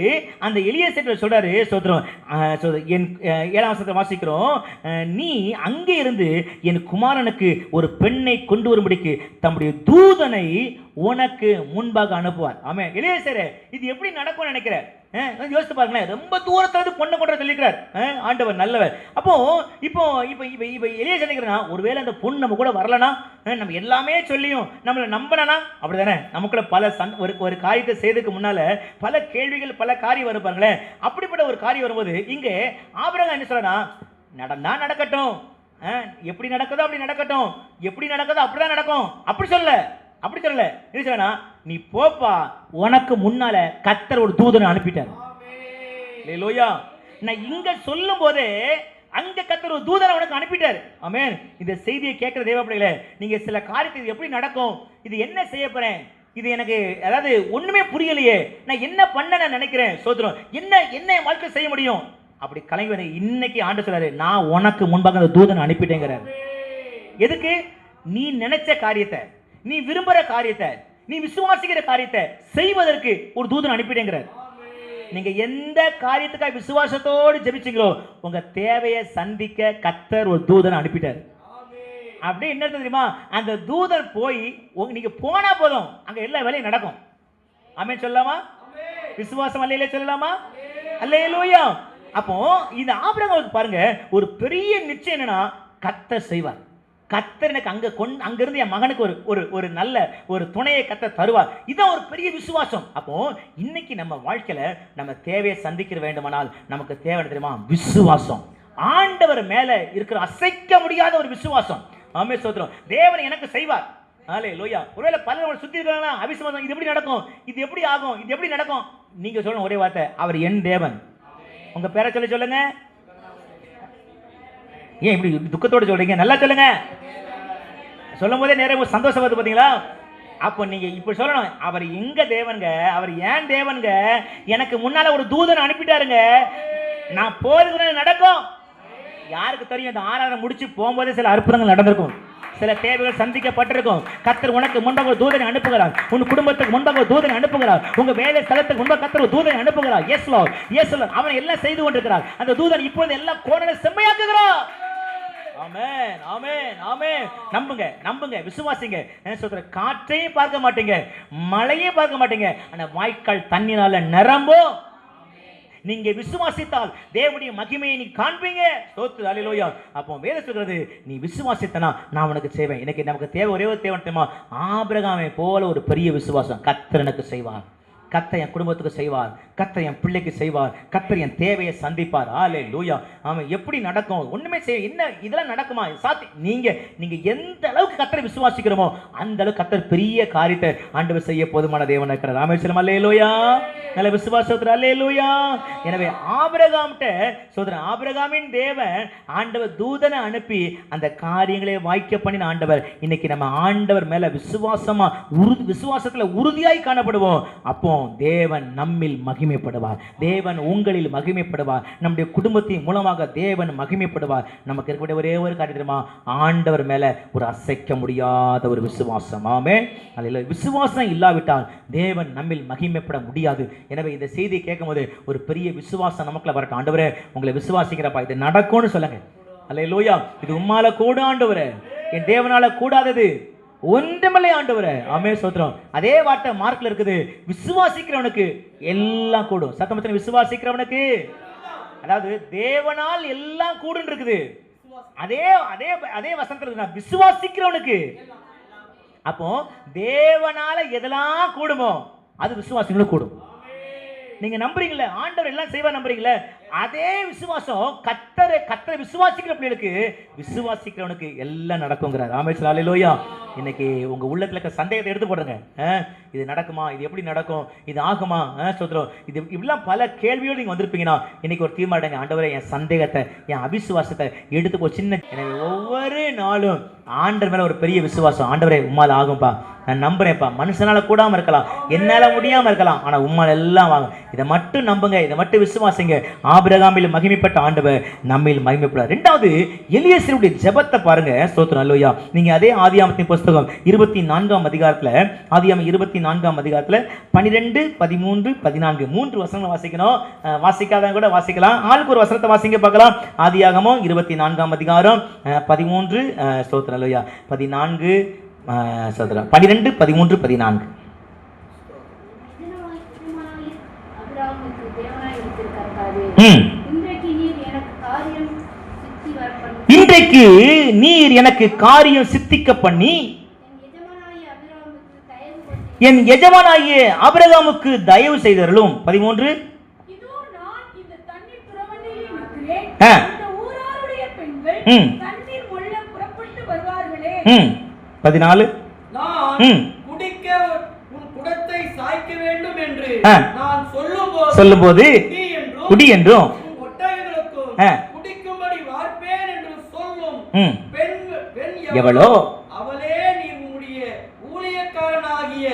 அந்த எலியேசர் சொல்றாரு, ஸ்தோத்திரம், 7ஆம் வசனத்தை வாசிக்கிறோம், நீ அங்கே இருந்து என் குமாரனுக்கு ஒரு பெண்ணை கொண்டு வரும்படிக்கு தம்முடைய தூதனை உனக்கு முன்பாக அனுப்புவார். ஆமே. எலியேசரே, இது எப்படி நடக்கும்னு நினைக்கிறேன்? யோசித்து பாருங்களேன். ரொம்ப தூரத்துல பொண்ணை கொண்டு சொல்லிக்கிறார் ஆண்டவர், நல்லவர். அப்போ இப்போ இப்போ இப்போ எலியேசர் நினைக்கிறேன்னா, ஒருவேளை அந்த பொண்ணு நம்ம கூட வரலனா, நம்ம எல்லாமே சொல்லியும் நம்மளை நம்பனா, அப்படிதானே? நமக்குள்ள பல ஒரு காரியத்தை செய்ததுக்கு முன்னால பல கேள்விகள் பல காரியம் வருப்பாங்களேன். அப்படிப்பட்ட ஒரு காரியம் வரும்போது இங்கே ஆபிரகாம் என்ன சொல்றா, நடந்தா நடக்கட்டும், எப்படி நடக்குதோ அப்படி நடக்கட்டும், எப்படி நடக்குதோ அப்படிதான் நடக்கும், அப்படி சொல்லல. என்ன சொல்றா, நீ போப்பா, உனக்கு முன்னால கர்த்தர் ஒரு தூதனை அனுப்பிட்டார். அல்லேலூயா. நான் இங்க சொல்லும் போதே அங்க கர்த்தர் ஒரு தூதனை உனக்கு அனுப்பிட்டார். ஆமென். இந்த செய்தியை கேட்கிற தேவ பிள்ளைகளே, நீங்க சில காரியத்தை எப்படி நடக்கும், இது என்ன செய்ய போறேன், இது எனக்கு அதாவது ஒண்ணுமே புரியலையே, நான் என்ன பண்ண நான் நினைக்கிறேன், சோதரம் என்ன வாழ்க்கை செய்ய முடியும், அப்படி கலங்கி வந்து இன்னைக்கு ஆண்டு சொல்றாரு, நான் உனக்கு முன்பாக அந்த தூதனை அனுப்பிட்டேங்கிறார். எதுக்கு? நீ நினைச்ச காரியத்தை, நீ விரும்புற காரியத்தை, நீ விசுவாசிக்கிற காரியத்தை செய்வதற்கு ஒரு தூதன் அனுப்பிட்டேங்கிறார். நீங்க எந்த காரியத்துக்காக விசுவாசத்தோடு ஜெபிச்சீங்களோ உங்க தேவையை சந்திக்க கர்த்தர் ஒரு தூதனை அனுப்பிட்டார். அப்படி என்ன தெரியுமா, அந்த தூதன் போய் நீங்க போனா போதும், அங்க எல்லா வேலையும் நடக்கும். ஆமென் சொல்லலாமா? விசுவாசம் அல்லேலூயா சொல்லலாமா? அல்லேலூயா. அப்போ இந்த ஆபிரகாமுக்கு பாருங்க ஒரு பெரிய நிச்சயம் என்னன்னா, கர்த்தர் செய்வார். கர்த்தர் எனக்கு அங்க இருந்து என் மகனுக்கு ஒரு நல்ல ஒரு துணையை கர்த்தர் தருவார். இதான் ஒரு பெரிய விசுவாசம். அப்போ இன்னைக்கு நம்ம வாழ்க்கையில நம்ம தேவையை சந்திக்க வேண்டுமானால் நமக்கு தேவை தெரியுமா? விசுவாசம். ஆண்டவர் மேல இருக்கிற அசைக்க முடியாத ஒரு விசுவாசம். ஆமென் ஸ்தோத்திரம். தேவன் எனக்கு செய்வார். அல்லேலூயா. ஒருவேளை பலர் சுத்தி இருக்காங்கன்னா அவிசுவாசம், இது எப்படி நடக்கும், இது எப்படி ஆகும், இது எப்படி நடக்கும், நீங்க சொல்லணும் ஒரே வார்த்தை, அவர் என் தேவன். உங்க பேரை சொல்லுங்க. ஏன் இப்படி துக்கத்தோடு சொல்றீங்க? நல்லா சொல்லுங்க. சொல்லும் போதே நேரம் சந்தோஷம் வருது பாத்தீங்களா? அப்போ நீங்க இப்ப சொல்லணும், அவர் எங்க தேவனுங்க, அவர் ஏன் தேவனுங்க, எனக்கு முன்னால ஒரு தூதனை அனுப்பிட்டாருங்க, நான் போறது நடக்கும். யாருக்கு தெரியும்? இந்த ஆராதனை முடிச்சு போகும்போதே சில அற்புதங்கள் நடந்திருக்கும், சில தேவைகள் சந்திக்கப்பட்டிருக்கும். கர்த்தர் உனக்கு முன்பாக ஒரு தூதனை அனுப்புகிறார், உன் குடும்பத்துக்கு முன்பாக ஒரு தூதனை அனுப்புகிறார், உங்க வேலை ஸ்தலத்துக்கு முன்பாக கர்த்தர் ஒரு தூதனை அனுப்புகிறார். Yes Lord, yes Lord. அவன் எல்லாம் செய்து கொண்டிருக்கிறார். அந்த தூதன் இப்போது எல்லா கோணலை செம்மையாக்குகிறார். ஆமென், ஆமென், ஆமென். நம்புங்க, விசுவாசிங்க. என்ன சொல்ற, காற்றையும் பார்க்க மாட்டீங்க, மழையும் பார்க்க மாட்டீங்க, ஆனா வாய்க்கால் தண்ணீரால நிரம்பும். நீங்க விசுவாசித்தால் தேவனுடைய மகிமையை நீ காண்பீங்க. ஸ்தோத்திரம். அல்லேலூயா. அப்போ வேதம் சொல்றது, நீ விசுவாசித்தனா நான் உனக்கு செய்வேன். இன்னைக்கு நமக்கு தேவை ஒரே ஒரு தேவை தெரியுமா? ஆபிரகாமை போல ஒரு பெரிய விசுவாசம். கர்த்தர் எனக்கு செய்வார், கர்த்தர் என் குடும்பத்துக்கு செய்வார், கர்த்தர் என் பிள்ளைக்கு செய்வார், கர்த்தர் என் தேவையை சந்திப்பார். அல்லேலூயா. ஆமென். எப்படி நடக்கும்? ஒண்ணுமே செய்ய என்ன இதெல்லாம் நடக்குமா? சாத்தி நீங்க எந்த அளவுக்கு கர்த்தரை விசுவாசிக்கிறோமோ அந்த அளவுக்கு கர்த்தர் பெரிய காரியத்தை ஆண்டவர் செய்ய போதுமான தேவன் இருக்கிறார். ஆமென் சொல்லுங்க. அல்லேலூயா. நல்ல விசுவாசத்தோட அல்லேலூயா. எனவே ஆபிரகாம்ட்ட சோதரன், ஆபிரகாமின் தேவன் ஆண்டவர் தூதனை அனுப்பி அந்த காரியங்களை வாய்க்க பண்ணின ஆண்டவர். இன்னைக்கு நம்ம ஆண்டவர் மேல விசுவாசத்துல உறுதியாய் காணப்படுவோம். அப்போ தேவன் நம்மில் மகிமைப்படுவார், தேவன் உங்களில் மகிமைப்படுவார், நம்முடைய குடும்பத்தின் மூலமாக தேவன் மகிமைப்படுவார். நமக்கு இருக்கக்கூடிய ஒரே ஒரு காரியம் தெரியுமா? ஆண்டவர் மேல ஒரு அசைக்க முடியாத ஒரு விசுவாசம். ஆமென். அல்லேலூயா. விசுவாசம் இல்லாவிட்டால் தேவன் நம்மில் மகிமைப்பட முடியாது. எனவே இந்த செய்தியை கேட்கும் போது ஒரு பெரிய விசுவாசம் நமக்குள்ள வரட்டும். ஆண்டவரே, உங்களை விசுவாசிக்கிறப்பா, இது நடக்கும்னு சொல்லுங்க. அல்லேலூயா. இது உம்மால கூட ஆண்டவரே, என் தேவனால கூடாதது ஒன்றுமில்லை ஆண்டவரே. ஆமென் ஸ்தோத்திரம். அதே வார்த்தை மார்க்ல இருக்குது, விசுவாசிக்கிறவனுக்கு எல்லாம் கூடும். சத்தமத்தின விசுவாசிக்கிறவனுக்கு, அதாவது தேவனால் எல்லாம் கூடும் இருக்குது. அதே அதே அதே வசனத்துல இருக்கு, விசுவாசிக்கிறவனுக்கு. அப்போ தேவனால எதெல்லாம் கூடுமோ அது விசுவாசிகளுக்கு கூடும். நீங்க நம்புறீங்களா? ஆண்டவர் எல்லாம் செய்வார் நம்புறீங்களா? அதே விசுவாசம் கர்த்தரை விசுவாசிக்கிற பிள்ளைகளுக்கு, விசுவாசிக்கிறவனுக்கு எல்லாம் நடக்குங்கிறார். ஆமென் ஹல்லேலூயா. இன்னைக்கு உங்க உள்ளத்துல இருக்க சந்தேகத்தை எடுத்து போடுங்க. இது நடக்குமா? இது எப்படி நடக்கும்? இது ஆகுமா? சொல்றோம். இது இப்படிலாம் பல கேள்வியோடு நீங்க வந்திருப்பீங்கன்னா இன்னைக்கு ஒரு தீர்மானம், ஆண்டவரே என் சந்தேகத்தை, என் அவிசுவாசத்தை எடுத்து சின்ன. எனவே ஒவ்வொரு நாளும் ஆண்டவர் மேல ஒரு பெரிய விசுவாசம். ஆண்டவரே உம்மால ஆகும்பா, நான் நம்புறேன்ப்பா. மனுஷனால கூடாம இருக்கலாம், என்னால முடியாம இருக்கலாம், ஆனா உம்மால எல்லாம் ஆகும். இதை மட்டும் நம்புங்க, இதை மட்டும் விசுவாசிங்க. ஆபிரகாமில் மகிமைப்பட்ட ஆண்டவர் நம்மில் மகிமைப்படார். இரண்டாவது, எலியேசருடைய ஜெபத்தை பாருங்க. ஸ்தோத்திரம் ஹல்லேலூயா. நீங்க அதே ஆதியாகமத்தின் புஸ்தகம் 24ஆம் அதிகாரத்துல, ஆதியாகமம் 24ஆம் அதிகாரத்துல 12, 13, 14 3 வசனங்களை வாசிக்கணும். வாசிக்காதவங்க கூட வாசிக்கலாம். ஆளுக்கு ஒரு வசனத்தை வாசிங்க பார்க்கலாம். ஆதியாகமம் 24ஆம் அதிகாரம் 13, ஸ்தோத்திரம் ஹல்லேலூயா, 14, 12, 13, 14. இன்றைக்கு நீர் எனக்கு காரியம் சித்திக்க பண்ணி என் எஜமானாகிய ஆபிரகாமுக்கு தயவு செய்தருளும். 13, 14, சொல்லும்போது குடி என்றும் எவளோ அவளே நீ உம்முடைய ஊழியக்காரனாகிய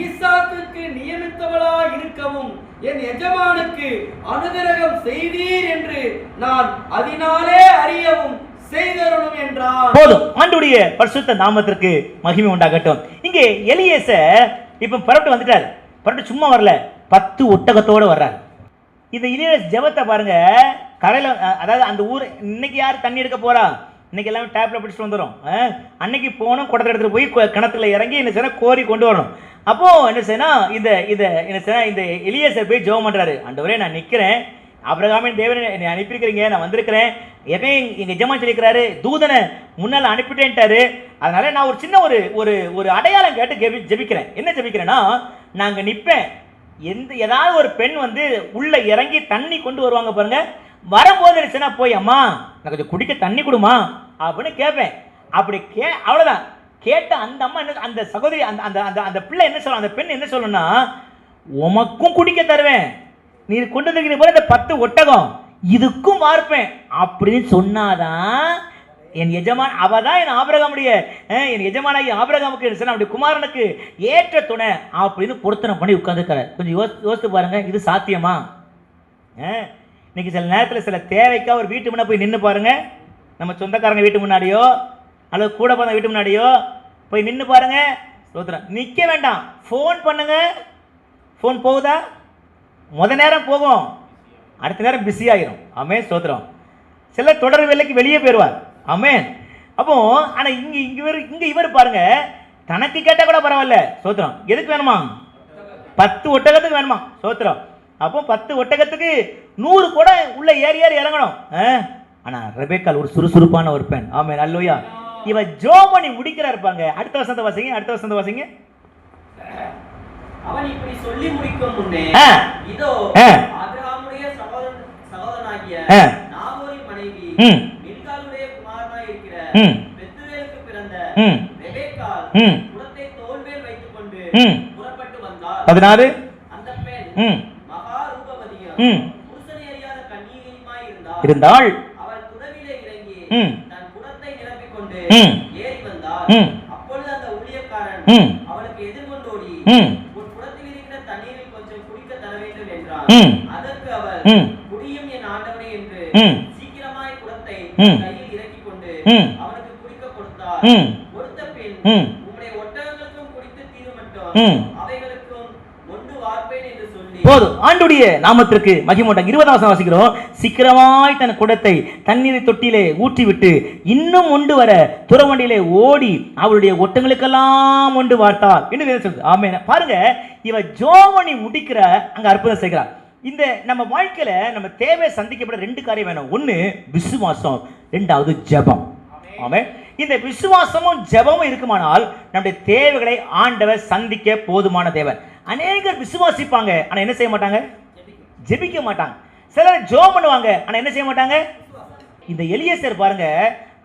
ஈசாக்குக்கு நியமித்தவளாய் இருக்கவும் என் எஜமானுக்கு அனுகிரகம் செய்தீர் என்று நான் அதனாலே அறியவும் செய்தருளும் என்றார். போதும். ஆண்டவருடைய பரிசுத்த நாமத்திற்கு மகிமை உண்டாகட்டும். இங்கே எலியேசர் இப்ப புறப்பட்டு வந்துட்டார். புறப்பட்டு சும்மா வரல, 10 ஒட்டகத்தோடு வர்றார். இந்த எலியேசர் ஜெபத்தை பாருங்க. கரையில, அதாவது அந்த ஊர், இன்னைக்கு யார் தண்ணி எடுக்க போறா? இன்னைக்கு எல்லாமே டேப்ல பிடிச்சிட்டு வந்துடும். அன்னைக்கு போகணும், குடத்தை எடுத்துட்டு போய் கிணத்துல இறங்கி என்ன செய்யணும், கோரி கொண்டு வரணும். அப்போ என்ன செய்யணும், இந்த எலியேசர் போய் ஜெபம் பண்றாரு. ஆண்டவரே நான் நிக்கிறேன், ஆபிரகாமின் தேவனை என்னை அனுப்பியிருக்கிறீங்க, நான் வந்திருக்கிறேன். எப்பயும் எங்க எஜமான் சொல்லியிருக்கிறாரு, தூதனை முன்னால அனுப்பிட்டேன்ட்டாரு. அதனால நான் ஒரு சின்ன ஒரு அடையாளம் கேட்டு ஜெபிக்கிறேன். என்ன ஜெபிக்கிறேன்னா, நாங்க நிற்பேன், ஏதாவது ஒரு பெண் வந்து உள்ள இறங்கி தண்ணி கொண்டு வருவாங்க பாருங்க, வரும்போது என்ன போய் அம்மா நான் கொஞ்சம் குடிக்க தண்ணி கொடுமா அப்படின்னு கேட்பேன். அப்படி அவ்வளவுதான். கேட்ட அந்த அம்மா என்ன, அந்த சகோதரி, அந்த பிள்ளை என்ன சொல்ல, அந்த பெண் என்ன சொல்லணும்னா, உமக்கும் குடிக்க தருவேன், நீ கொண்டு வந்திருக்கிற போல இந்த 10 ஒட்டகம் இதுக்கும் வார்ப்பேன் அப்படின்னு சொன்னாதான் என் எஜமான், அவதான் என் ஆபிரகாமுடைய, என் எஜமானாகி ஆபிரகாமுக்கு அப்படி குமாரனுக்கு ஏற்ற துணை அப்படின்னு பொருத்தனை பண்ணி உட்கார்ந்துருக்காரு. கொஞ்சம் யோசித்து பாருங்க, இது சாத்தியமா? இன்னைக்கு சில நேரத்தில் சில தேவைக்கா ஒரு வீட்டு முன்னாடி போய் நின்று பாருங்க. நம்ம சொந்தக்காரங்க வீட்டு முன்னாடியோ அல்லது கூட பிறந்த வீட்டு முன்னாடியோ போய் நின்று பாருங்க. ஸ்தோத்திரம். நிற்க வேண்டாம், ஃபோன் பண்ணுங்க. ஃபோன் போகுதா? நேரம் போகும், அடுத்த நேரம் பிஸி ஆகிரும். ஆமென் ஸ்தோத்திரம். சில தொடர் வேலைக்கு வெளியே போயிடுவார். ஆமென். அப்போ ஆனால் இங்கே இவர் பாருங்க, தனக்கு கேட்டால் கூட பரவாயில்ல. ஸ்தோத்திரம். எதுக்கு வேணுமா? 10 ஒட்டகத்துக்கு வேணுமா? ஸ்தோத்திரம். அப்போ 10 ஒட்டகத்துக்கு 100 கூட உள்ள ஏறி இறங்கணும். ஆனா ரெபேக்காள் ஒரு சுறுசுறுப்பான ஒரு பெண். ஆமென் அல்லேலூயா. இவ ஜோமணி முடிக்கிறா இருப்பாங்க. அடுத்த வசனத்தை வாசிங்க. அவன் இப்படி சொல்லி முடிக்கும் முன்னே இதோ ஆபிரகாமுடைய சகோதரனாகிய நாகோரின் மனைவி மில்காளுடைய குமாரனாய் இருக்கிற பெத்துவேலுக்கு பிறந்த ரெபேக்காள் குடத்தை தோள்மேல் வைத்துக் கொண்டு புறப்பட்டு வந்தாள். 16 அந்த பெண் மகா ரூபவதியும் புருஷனை அறியாத கன்னிகையுமாய் இருந்தாள். அவள் குடவிலே இறங்கி தன் குடத்தை நிரப்பிக் கொண்டு ஏறி வந்தாள். அப்பொழுது அந்த ஊழியக்காரன் அவளுக்கு எதிர்கொண்டோடி அதற்கு அவர் குடியும் என் ஆண்டவனே என்று சீக்கிரமாய் குடத்தை கையில் இறக்கிக் கொண்டு அவனுக்கு குடிக்க கொடுத்தார். கொடுத்த பின் உம்முடைய ஒட்டகங்களுக்கும் குடித்து தீரும் மட்டும் அவைகளுக்கும் ஒன்று வார்ப்பேன் என்று சொல்லி போதும். ஆண்டுடைய நாமத்திற்கு மகிமை உண்டாக. 20ஆம் வசனம் வாசிக்கிறோம். சீக்கிரமாய் தன் குடத்தை தண்ணீரை தொட்டியிலே ஊற்றிவிட்டு இன்னும் உண்டு வர துறவண்டியிலே ஓடி அவருடைய ஒட்டங்களுக்கெல்லாம் உண்டு வார்த்தார் என்று வேதம் சொல்லுது. ஆமென். பாருங்க, இவ ஜோமணி முடிக்கிற அங்க அற்புதம் செய்கிறார். இந்த நம்ம வாழ்க்கையில நம்ம தேவை சந்திக்கப்பட 2 காரியம் வேணும். ஒன்னு விசுவாசம், 2வது ஜெபம். ஆமென். இந்த விசுவாசமும் ஜெபமும் இருக்குமானால் நம்முடைய தேவைகளை ஆண்டவர் சந்திக்க போதுமான தேவன். அநேகர் விசுவாசிப்பாங்க, ஆனா என்ன செய்ய மாட்டாங்க? ஜெபிக்க மாட்டாங்க. சிலர் ஜெபம் பண்ணுவாங்க, ஆனா என்ன செய்ய மாட்டாங்க? இந்த எலியேசர் பாருங்க,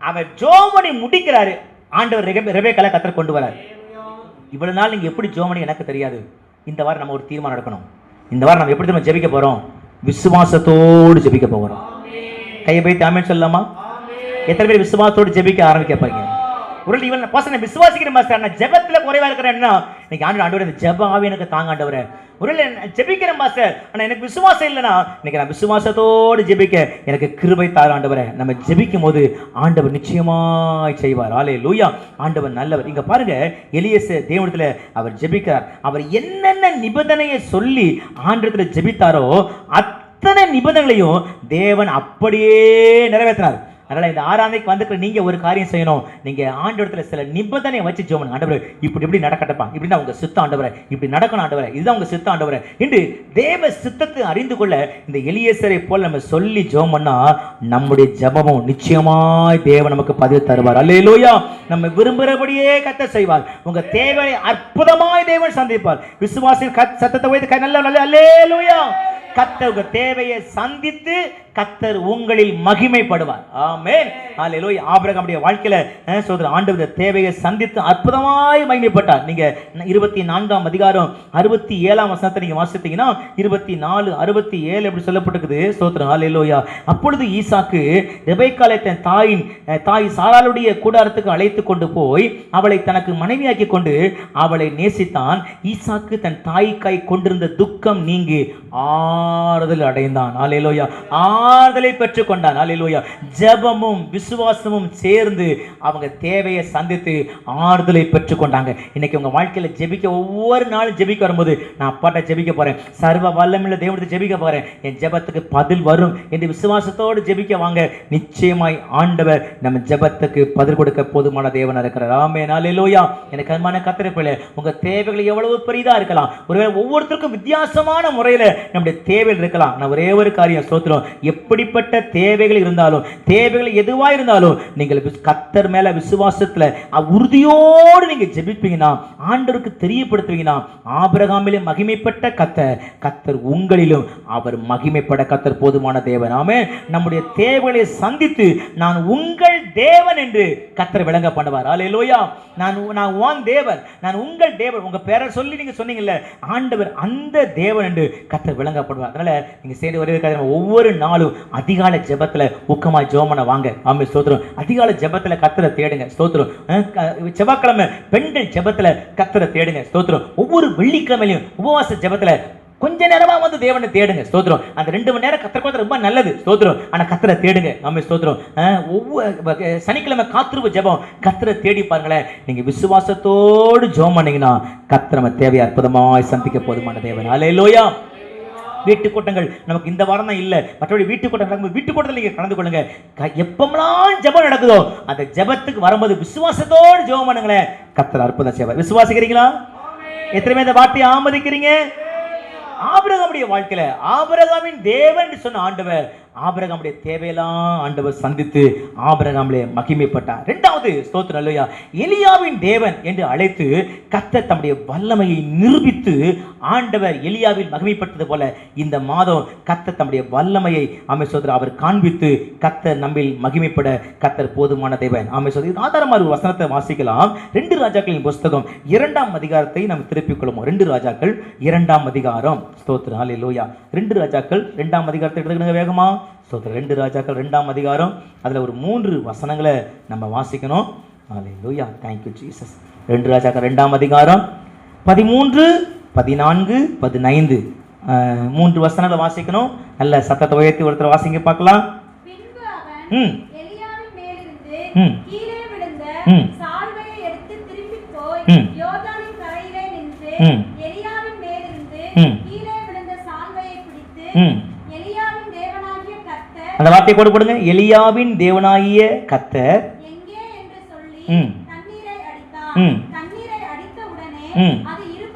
அவர் ஜெபம் பண்ணி முடிக்கிறாரு, ஆண்டவர் ரெபெக்காளை கர்த்தர் கொண்டு வரார். இவ்வளவு நாள் நீங்க எப்படி ஜெபம் பண்ணி எனக்கு தெரியாது. இந்த வாரம் நம்ம ஒரு தீர்மானம் எடுக்கணும். இந்த வாரம் நம்ம எப்படி நம்ம ஜெபிக்க போறோம்? விசுவாசத்தோடு ஜெபிக்க போகிறோம். கையை போய் ஆமென் சொல்லலாமா? எத்தனை பேர் விசுவாசத்தோடு ஜெபிக்க ஆரம்பிக்க? ஒரு இவன் பசங்க விசுவாசிக்கிற மாஸ்டர், நான் ஜெபத்துல குறைவா இருக்கிறேன்னா இன்னைக்கு ஆண்டவர் இந்த ஜெப ஆவி எனக்கு தாங்க ஆண்டவரே. ஒரு ஜெபிக்கிற மாஸ்டர், ஆனா எனக்கு விசுவாசம் இல்லைன்னா இன்னைக்கு நான் விசுவாசத்தோடு ஜெபிக்க எனக்கு கிருபை தார ஆண்டவரே. நம்ம ஜெபிக்கும் போது ஆண்டவர் நிச்சயமாய் செய்வார். ஹல்லேலூயா. ஆண்டவர் நல்லவர். இங்க பாருங்க, எலியேசர் தேவனிடத்துல அவர் ஜெபிக்கிறார். அவர் என்னென்ன நிபந்தனையை சொல்லி ஆண்டவரிடத்துல ஜெபித்தாரோ அத்தனை நிபந்தனைகளையும் தேவன் அப்படியே நிறைவேற்றினார். அதனால இந்த 6ஆம் தேதிக்கு வந்துக்கிற நீங்க ஒரு காரியம் செய்யணும். நீங்க ஆண்டவரத்துல சில நிபந்தனை வச்சு ஜெபம் பண்ணுங்க. ஆண்டவரே இப்படி இப்படி நடக்கட்டப்பா, இப்படின்னா உங்க சித்த ஆண்டவரே, இப்படி நடக்கணும் ஆண்டவரே, இதுதான் உங்க சித்த ஆண்டவரே என்று தேவ சித்தத்தை அறிந்து கொள்ள இந்த எலியேசரை போல நம்ம சொல்லி ஜெபம் பண்ணா நம்முடைய ஜெபமும் நிச்சயமாய் தேவன் நமக்கு பதில் தருவார். அல்லேலூயா. நம்ம விரும்புகிறபடியே கர்த்தர் செய்வார். உங்க தேவையை அற்புதமாய் தேவன் சந்திப்பார். விசுவாசின் சத்தத்தை வைத்து நல்ல நல்ல அல்லேலூயா. கர்த்தர் உங்க தேவையை சந்தித்து கர்த்தர் உங்களில் மகிமைப்படுவார். ஆமென். ஹல்லேலூயா. ஆபிரகாமுடைய வாழ்க்கையில சோதரர் ஆண்டவர் தேவையை சந்தித்து அற்புதமாய் மகிமைப்பட்டார். நீங்க 24ஆம் அதிகாரம் 67ஆம் வசனத்தை நீங்க வாசித்தீங்கன்னா 24:67 எப்படி சொல்லப்பட்டிருக்குது. சோதரர் ஹல்லேலூயா. அப்பொழுது ஈசாக்கு ரெபெக்காளை தன் தாய் சாராளுடைய கூடாரத்துக்கு அழைத்து கொண்டு போய் அவளை தனக்கு மனைவியாக்கி கொண்டு அவளை நேசித்தான். ஈசாக்கு தன் தாய்க்காய் கொண்டிருந்த துக்கம் நீங்கி ஆறுதல் அடைந்தான். ஹல்லேலூயா. ஆறுதலை பெற்றுக் கொண்டான். ஹல்லேலூயா. ஜெபமும் விசுவாசமும் சேர்ந்து அவங்க தேவையை சந்தித்து ஆறுதலை பெற்றுக் கொண்டாங்க. இன்னைக்கு உங்க வாழ்க்கையில ஜெபிக்க ஒவ்வொரு நாளும் ஜெபிக்க வரும்போது நான் அப்பாட்ட ஜெபிக்க போறேன், சர்வ வல்லமையுள்ள தேவனுக்கு ஜெபிக்க போறேன், என் ஜெபத்துக்கு பதில் வரும் என்று விசுவாசத்தோடு ஜெபிக்க வாங்க. நிச்சயமாய் ஆண்டவர் நம்ம ஜெபத்துக்கு பதில் கொடுக்க போதுமான தேவனா இருக்கிறார். ஆமென். ஹல்லேலூயா. எனக்கு அன்பான கர்த்தருடைய பிள்ளைகளே, உங்க தேவைகள் எவ்வளவு பெரிதா இருக்கலாம், ஒருவேளை ஒவ்வொருத்தருக்கும் வித்தியாசமான முறையில நம்முடைய தேவைகள் இருக்கலாம். நான் ஒரே ஒரு காரியம் ஸ்தோத்திரம், எப்படிப்பட்ட தேவைகள் இருந்தாலும் தேவைகள் எதுவா இருந்தாலும் நீங்கள் கர்த்தர் மேல விசுவாசத்துல உறுதியோடு நீங்க ஜெபிப்பீங்கன்னா ஆண்டவருக்கு தெரியப்படுத்துவீங்கன்னா ஆபிரகாமிலே மகிமைப்பட்ட கர்த்தர் உங்களிலும் அவர் மகிமைப்பட கர்த்தர் போதுமான தேவன். ஆமென். நம்முடைய தேவைகளை சந்தித்து நான் உங்கள் தேவன் என்று கர்த்தர் விளங்க பண்ணுவார். ஹல்லேலூயா. நான் உன் தேவன், நான் உங்கள் தேவன். உங்க பேரை சொல்லி நீங்க சொன்னீங்கல்ல, ஆண்டவர் அந்த தேவன் என்று கர்த்தர் விளங்கப்படுவார். அதனால நீங்க சேர்ந்து வருவதற்காக ஒவ்வொரு நாளும் அதிகாலை ஜெபத்துல ஊக்கமாய் ஜெபம் பண்ண வாங்க. ஆமென். ஸ்தோத்திரம். அதிகாலை ஜெபத்துல கர்த்தரை தேடுங்க. ஸ்தோத்திரம். செவ்வாய்க்கிழமை பெண்கள் ஜெபத்துல கர்த்தரை தேடுங்க. ஸ்தோத்திரம். ஒவ்வொரு வெள்ளிக்கிழமையிலும் உபவாச ஜெபத்துல கொஞ்ச நேரமா வந்து தேவனை தேடுங்க. ஸ்தோத்திரம். அந்த 2 மணி நேரம் கர்த்தர் ரொம்ப நல்லது. ஸ்தோத்திரம். ஆனா கர்த்தரை தேடுங்க. ஆமென். ஸ்தோத்திரம். ஒவ்வொரு சனிக்கிழமை காத்திருப்பு ஜெபம் கர்த்தரை தேடி பாருங்களேன். நீங்க விசுவாசத்தோடு ஜெபம் பண்ணீங்கன்னா கர்த்தர் நம்ம தேவையை அற்புதமாய் சந்திக்க போதுமான தேவன். ஹல்லேலூயா. வீட்டு கூட்டங்கள் நமக்கு இந்த வாரம் தான் இல்ல, மற்றபடி வீட்டு கூட்டம் நடக்கும். வீட்டு கூட்டத்தில் நீங்க கலந்து கொள்ளுங்க. எப்பமெல்லாம் ஜெபம் நடக்குதோ அந்த ஜெபத்துக்கு வரும்போது விசுவாசத்தோடு ஜெபம் பண்ணுங்களேன், கர்த்தர் அற்புதம் செய்வார். விசுவாசிக்கிறீங்களா? எத்தனை பேர் இந்த வார்த்தையை ஆமோதிக்கிறீங்க? ஆபிரகாமுடைய வாழ்க்கையில ஆபிரகாமின் தேவன் சொன்ன ஆண்டவர் ஆபிரகாமுடைய தேவையெல்லாம் ஆண்டவர் சந்தித்து ஆபிரகாமிலே மகிமைப்பட்டார். 2வது ஸ்தோத்திரம் அல்லேலூயா, எலியாவின் தேவன் என்று அழைத்து கர்த்தர் தம்முடைய வல்லமையை நிரூபித்து ஆண்டவர் எலியாவில் மகிமைப்பட்டது போல இந்த மாதம் கர்த்தர் தம்முடைய வல்லமையை அவர் காண்பித்து கர்த்தர் நம்மில் மகிமைப்பட கர்த்தர் போதுமான தேவன். இது ஆதாரமாக ஒரு வசனத்தை வாசிக்கலாம். 2 ராஜாக்களின் புஸ்தகம் 2ஆம் அதிகாரத்தை நாம் திருப்பிக் கொள்வோம். 2 ராஜாக்கள் 2ஆம் அதிகாரம். ஸ்தோத்திரம் அல்லேலூயா. 2 ராஜாக்கள் 2ஆம் அதிகாரத்தை எடுத்துக்கிடுங்க வேகமா. ஸ்தோத்திரம். 2 ராஜாக்கள் 2ஆம் அதிகாரம், அதுல ஒரு 3 வசனங்களை நம்ம வாசிக்கணும். அல்லேலூயா. Thank you Jesus. 2 ராஜாக்கள் 2ஆம் அதிகாரம் 13, 14, 15 3 வசனங்களை வாசிக்கணும். நல்ல சத்தத்தை உயர்த்தி ஒருத்தர் வாசிங்க பார்க்கலாம். பின்பு அவன் எலியாவின் மேலிருந்து கீழே விழுந்த சால்வையை எடுத்து திரும்பி போய் யோர்தானின் கரையிலே நின்று எலியாவின் மேலிருந்து கீழே விழுந்த அந்த வார்த்தையை போடுங்க. எலியாவின் தேவனாகிய கர்த்தர் எங்கே என்று சொல்லி ம். தண்ணீரை அடித்தார். ம். தண்ணீரை அடித்த உடனே ம். அது இரு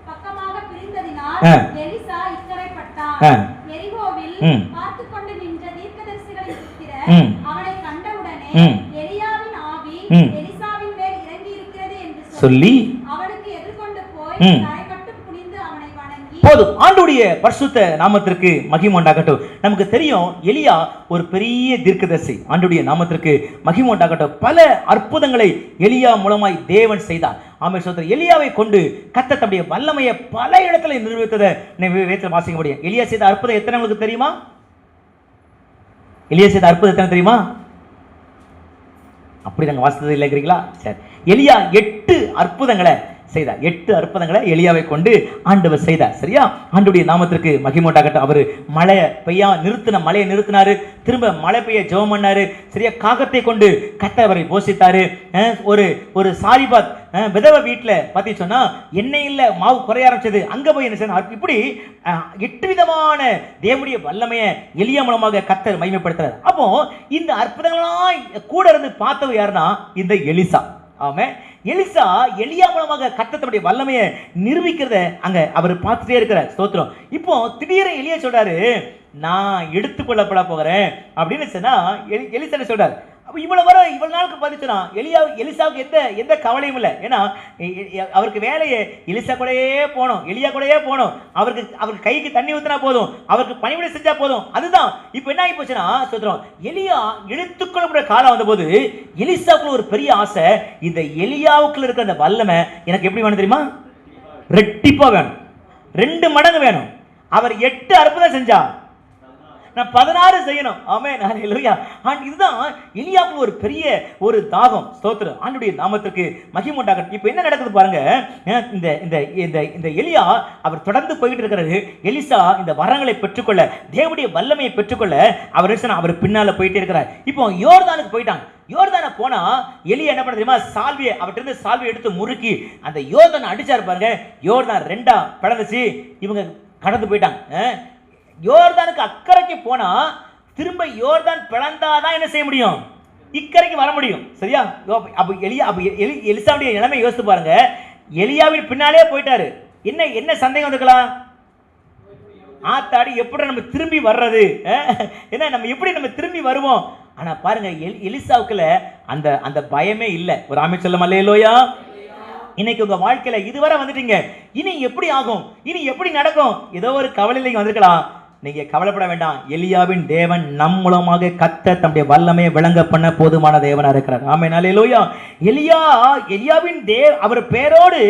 பக்கமாக பிரிந்ததினால் ஆ. எலிசா இக்கரைப்பட்டார். ஆ. எரிகோவில் ம். பார்த்துக்கொண்டு நின்ற தீர்க்கதரிசிகளின் ம். புத்திரர் அவனை கண்டவுடனே ம். எலியாவின் ஆவி ம். எலிசாவின் மேல் இறங்கி இருக்கிறது என்று சொல்லி அவனுக்கு எதிர்கொண்டு போய் ம். தரைமட்டும் குனிந்து அவனை வணங்கி போதும். ஆண்டவருடைய பரிசுத்த நாமத்திற்கு மகிமை உண்டாகட்டும். நமக்கு தெரியும் எலியா ஒரு பெரிய தீர்க்கதரிசி. ஆண்டவருடைய நாமத்திற்கு மகிமை உண்டாகட்டும். பல அற்புதங்களை எலியா மூலமாய் தேவன் செய்தார். ஆமென் சகோதரர். எலியாவை கொண்டு கர்த்தர் தம்முடைய வல்லமையை பல இடத்துல நிரூபித்ததை வேதத்தில் வாசிக்க முடியும். எலியா செய்த அற்புதம் எத்தனை உங்களுக்கு தெரியுமா? எலியா செய்த அற்புதம் எத்தனை தெரியுமா? அப்படி நாங்கள் வாசித்தது இல்லைங்கிறீங்களா? சரி. எலியா 8 அற்புதங்களை செய்தார். 8 அற்புதங்களை எலியாவை கொண்டு ஆண்டவர் செய்தார். சரியா? ஆண்டவருடைய நாமத்திற்கு மகிமை உண்டாகட்டும். அவர் மழையை மழையை நிறுத்தினாரு. திரும்ப மழை பெய்ய ஜெபம் பண்ணாரு. சரியா? காகத்தை கொண்டு கர்த்தர் அவரை போஷித்தாரு. ஒரு சாரிபாத் விதவை வீட்டில் பார்த்து சொன்னா எண்ணெய் இல்லை, மாவு குறைய ஆரம்பிச்சது. அங்க போய் என்ன செய்யணும்? இப்படி 8 விதமான தேவனுடைய வல்லமையை எலியா மூலமாக கர்த்தர் மகிமைப்படுத்துறாரு. அப்போ இந்த அற்புதங்களாம் கூட இருந்து பார்த்தவர் யாருன்னா இந்த எலிசா. ஆமே. எலிசா எலியா மூலமாக கர்த்தருடைய வல்லமையை நிரூபிக்கிறத அங்க அவர் பார்த்துட்டே இருக்கிறார். ஸ்தோத்திரம். இப்போ திடீரென எலியா சொல்றாரு, நான் எடுத்துக்கொள்ளப்பட போகிறேன் அப்படின்னு சொன்னா எலிசா சொல்றாரு. அப்போ இவ்வளவு நாளுக்கு பார்த்துச்சுன்னா எலிசாவுக்கு எந்த கவலையும் இல்லை. ஏன்னா அவருக்கு வேலையை எலிசா கூடயே போகணும், எலியா கூடயே போகணும். அவருக்கு கைக்கு தண்ணி ஊற்றினா போதும், அவருக்கு பணிவிடை செஞ்சா போதும். அதுதான். இப்போ என்ன ஆகி போச்சுன்னா சொல்றோம், எலியா எடுத்துக்கொள்ளக்கூடிய காலம் வந்தபோது எலிசாவுக்குள்ள ஒரு பெரிய ஆசை, இந்த எலியாவுக்குள்ள இருக்கிற அந்த வல்லமை எனக்கு எப்படி வேணும் தெரியுமா? ரெட்டிப்பா வேணும், 2 மடங்கு வேணும். அவர் 8 அற்புதம் செஞ்சா, நான் 16 செய்யணும். ஆமென். ஹல்லேலூயா. இதுதான் எலியாவுக்கு ஒரு பெரிய ஒரு தாகம். ஸ்தோத்திரம். ஆண்டவருடைய நாமத்திற்கு மகிமை உண்டாகட்டும். இப்போ என்ன நடக்குது பாருங்க. இந்த இந்த இந்த இந்த எலியா அவர் தொடர்ந்து போயிட்டு இருக்கிறாரு. எலிசா இந்த வரங்களை பெற்றுக்கொள்ள, தேவனுடைய வல்லமையை பெற்றுக்கொள்ள அவர் பின்னால போயிட்டே இருக்கிறார். இப்போ யோர்தானுக்கு போயிட்டாங்க. யோர்தானை போனா எலியா என்ன பண்ண தெரியுமா? அவர்கிட்ட சால்வை எடுத்து முறுக்கி அந்த யோர்தானை அடிச்சாரு பாருங்க. யோர்தான் 2ஆ பிளந்துச்சு. இவங்க கடந்து போயிட்டாங்க. யோர்தானுக்கு அக்கறைக்கு போனா திரும்ப யோர்தான் பிளந்தாதான் என்ன செய்ய முடியும்? இக்கரைக்கு வர முடியும். சரியா? எலிசாவுடைய நிலைமை யோசித்து பாருங்க. எலியாவின் பின்னாலே போயிட்டாரு. என்ன சந்தேகம் வந்துக்கலாம்? ஆத்தாடி எப்படி நம்ம திரும்பி வர்றது? என்ன நம்ம எப்படி திரும்பி வருவோம்? ஆனா பாருங்க, எலிசாவுக்குள்ள அந்த பயமே இல்லை. ஒரு ஆமென் சொல்லுமா? அல்லேலூயா. இன்னைக்கு உங்க வாழ்க்கையில இதுவரை வந்துட்டீங்க, இனி எப்படி ஆகும், இனி எப்படி நடக்கும், ஏதோ ஒரு கவலையில வந்திருக்கலாம். நீங்க கவலைப்பட வேண்டாம். எலியாவின் தேவன் நம் மூலமாக கர்த்தர் தம்முடைய வல்லமையை விளங்க பண்ண போதுமான தேவனா இருக்கிறார். ஆமென். அல்லேலூயா. எலியாவின் அவர் பேரோடு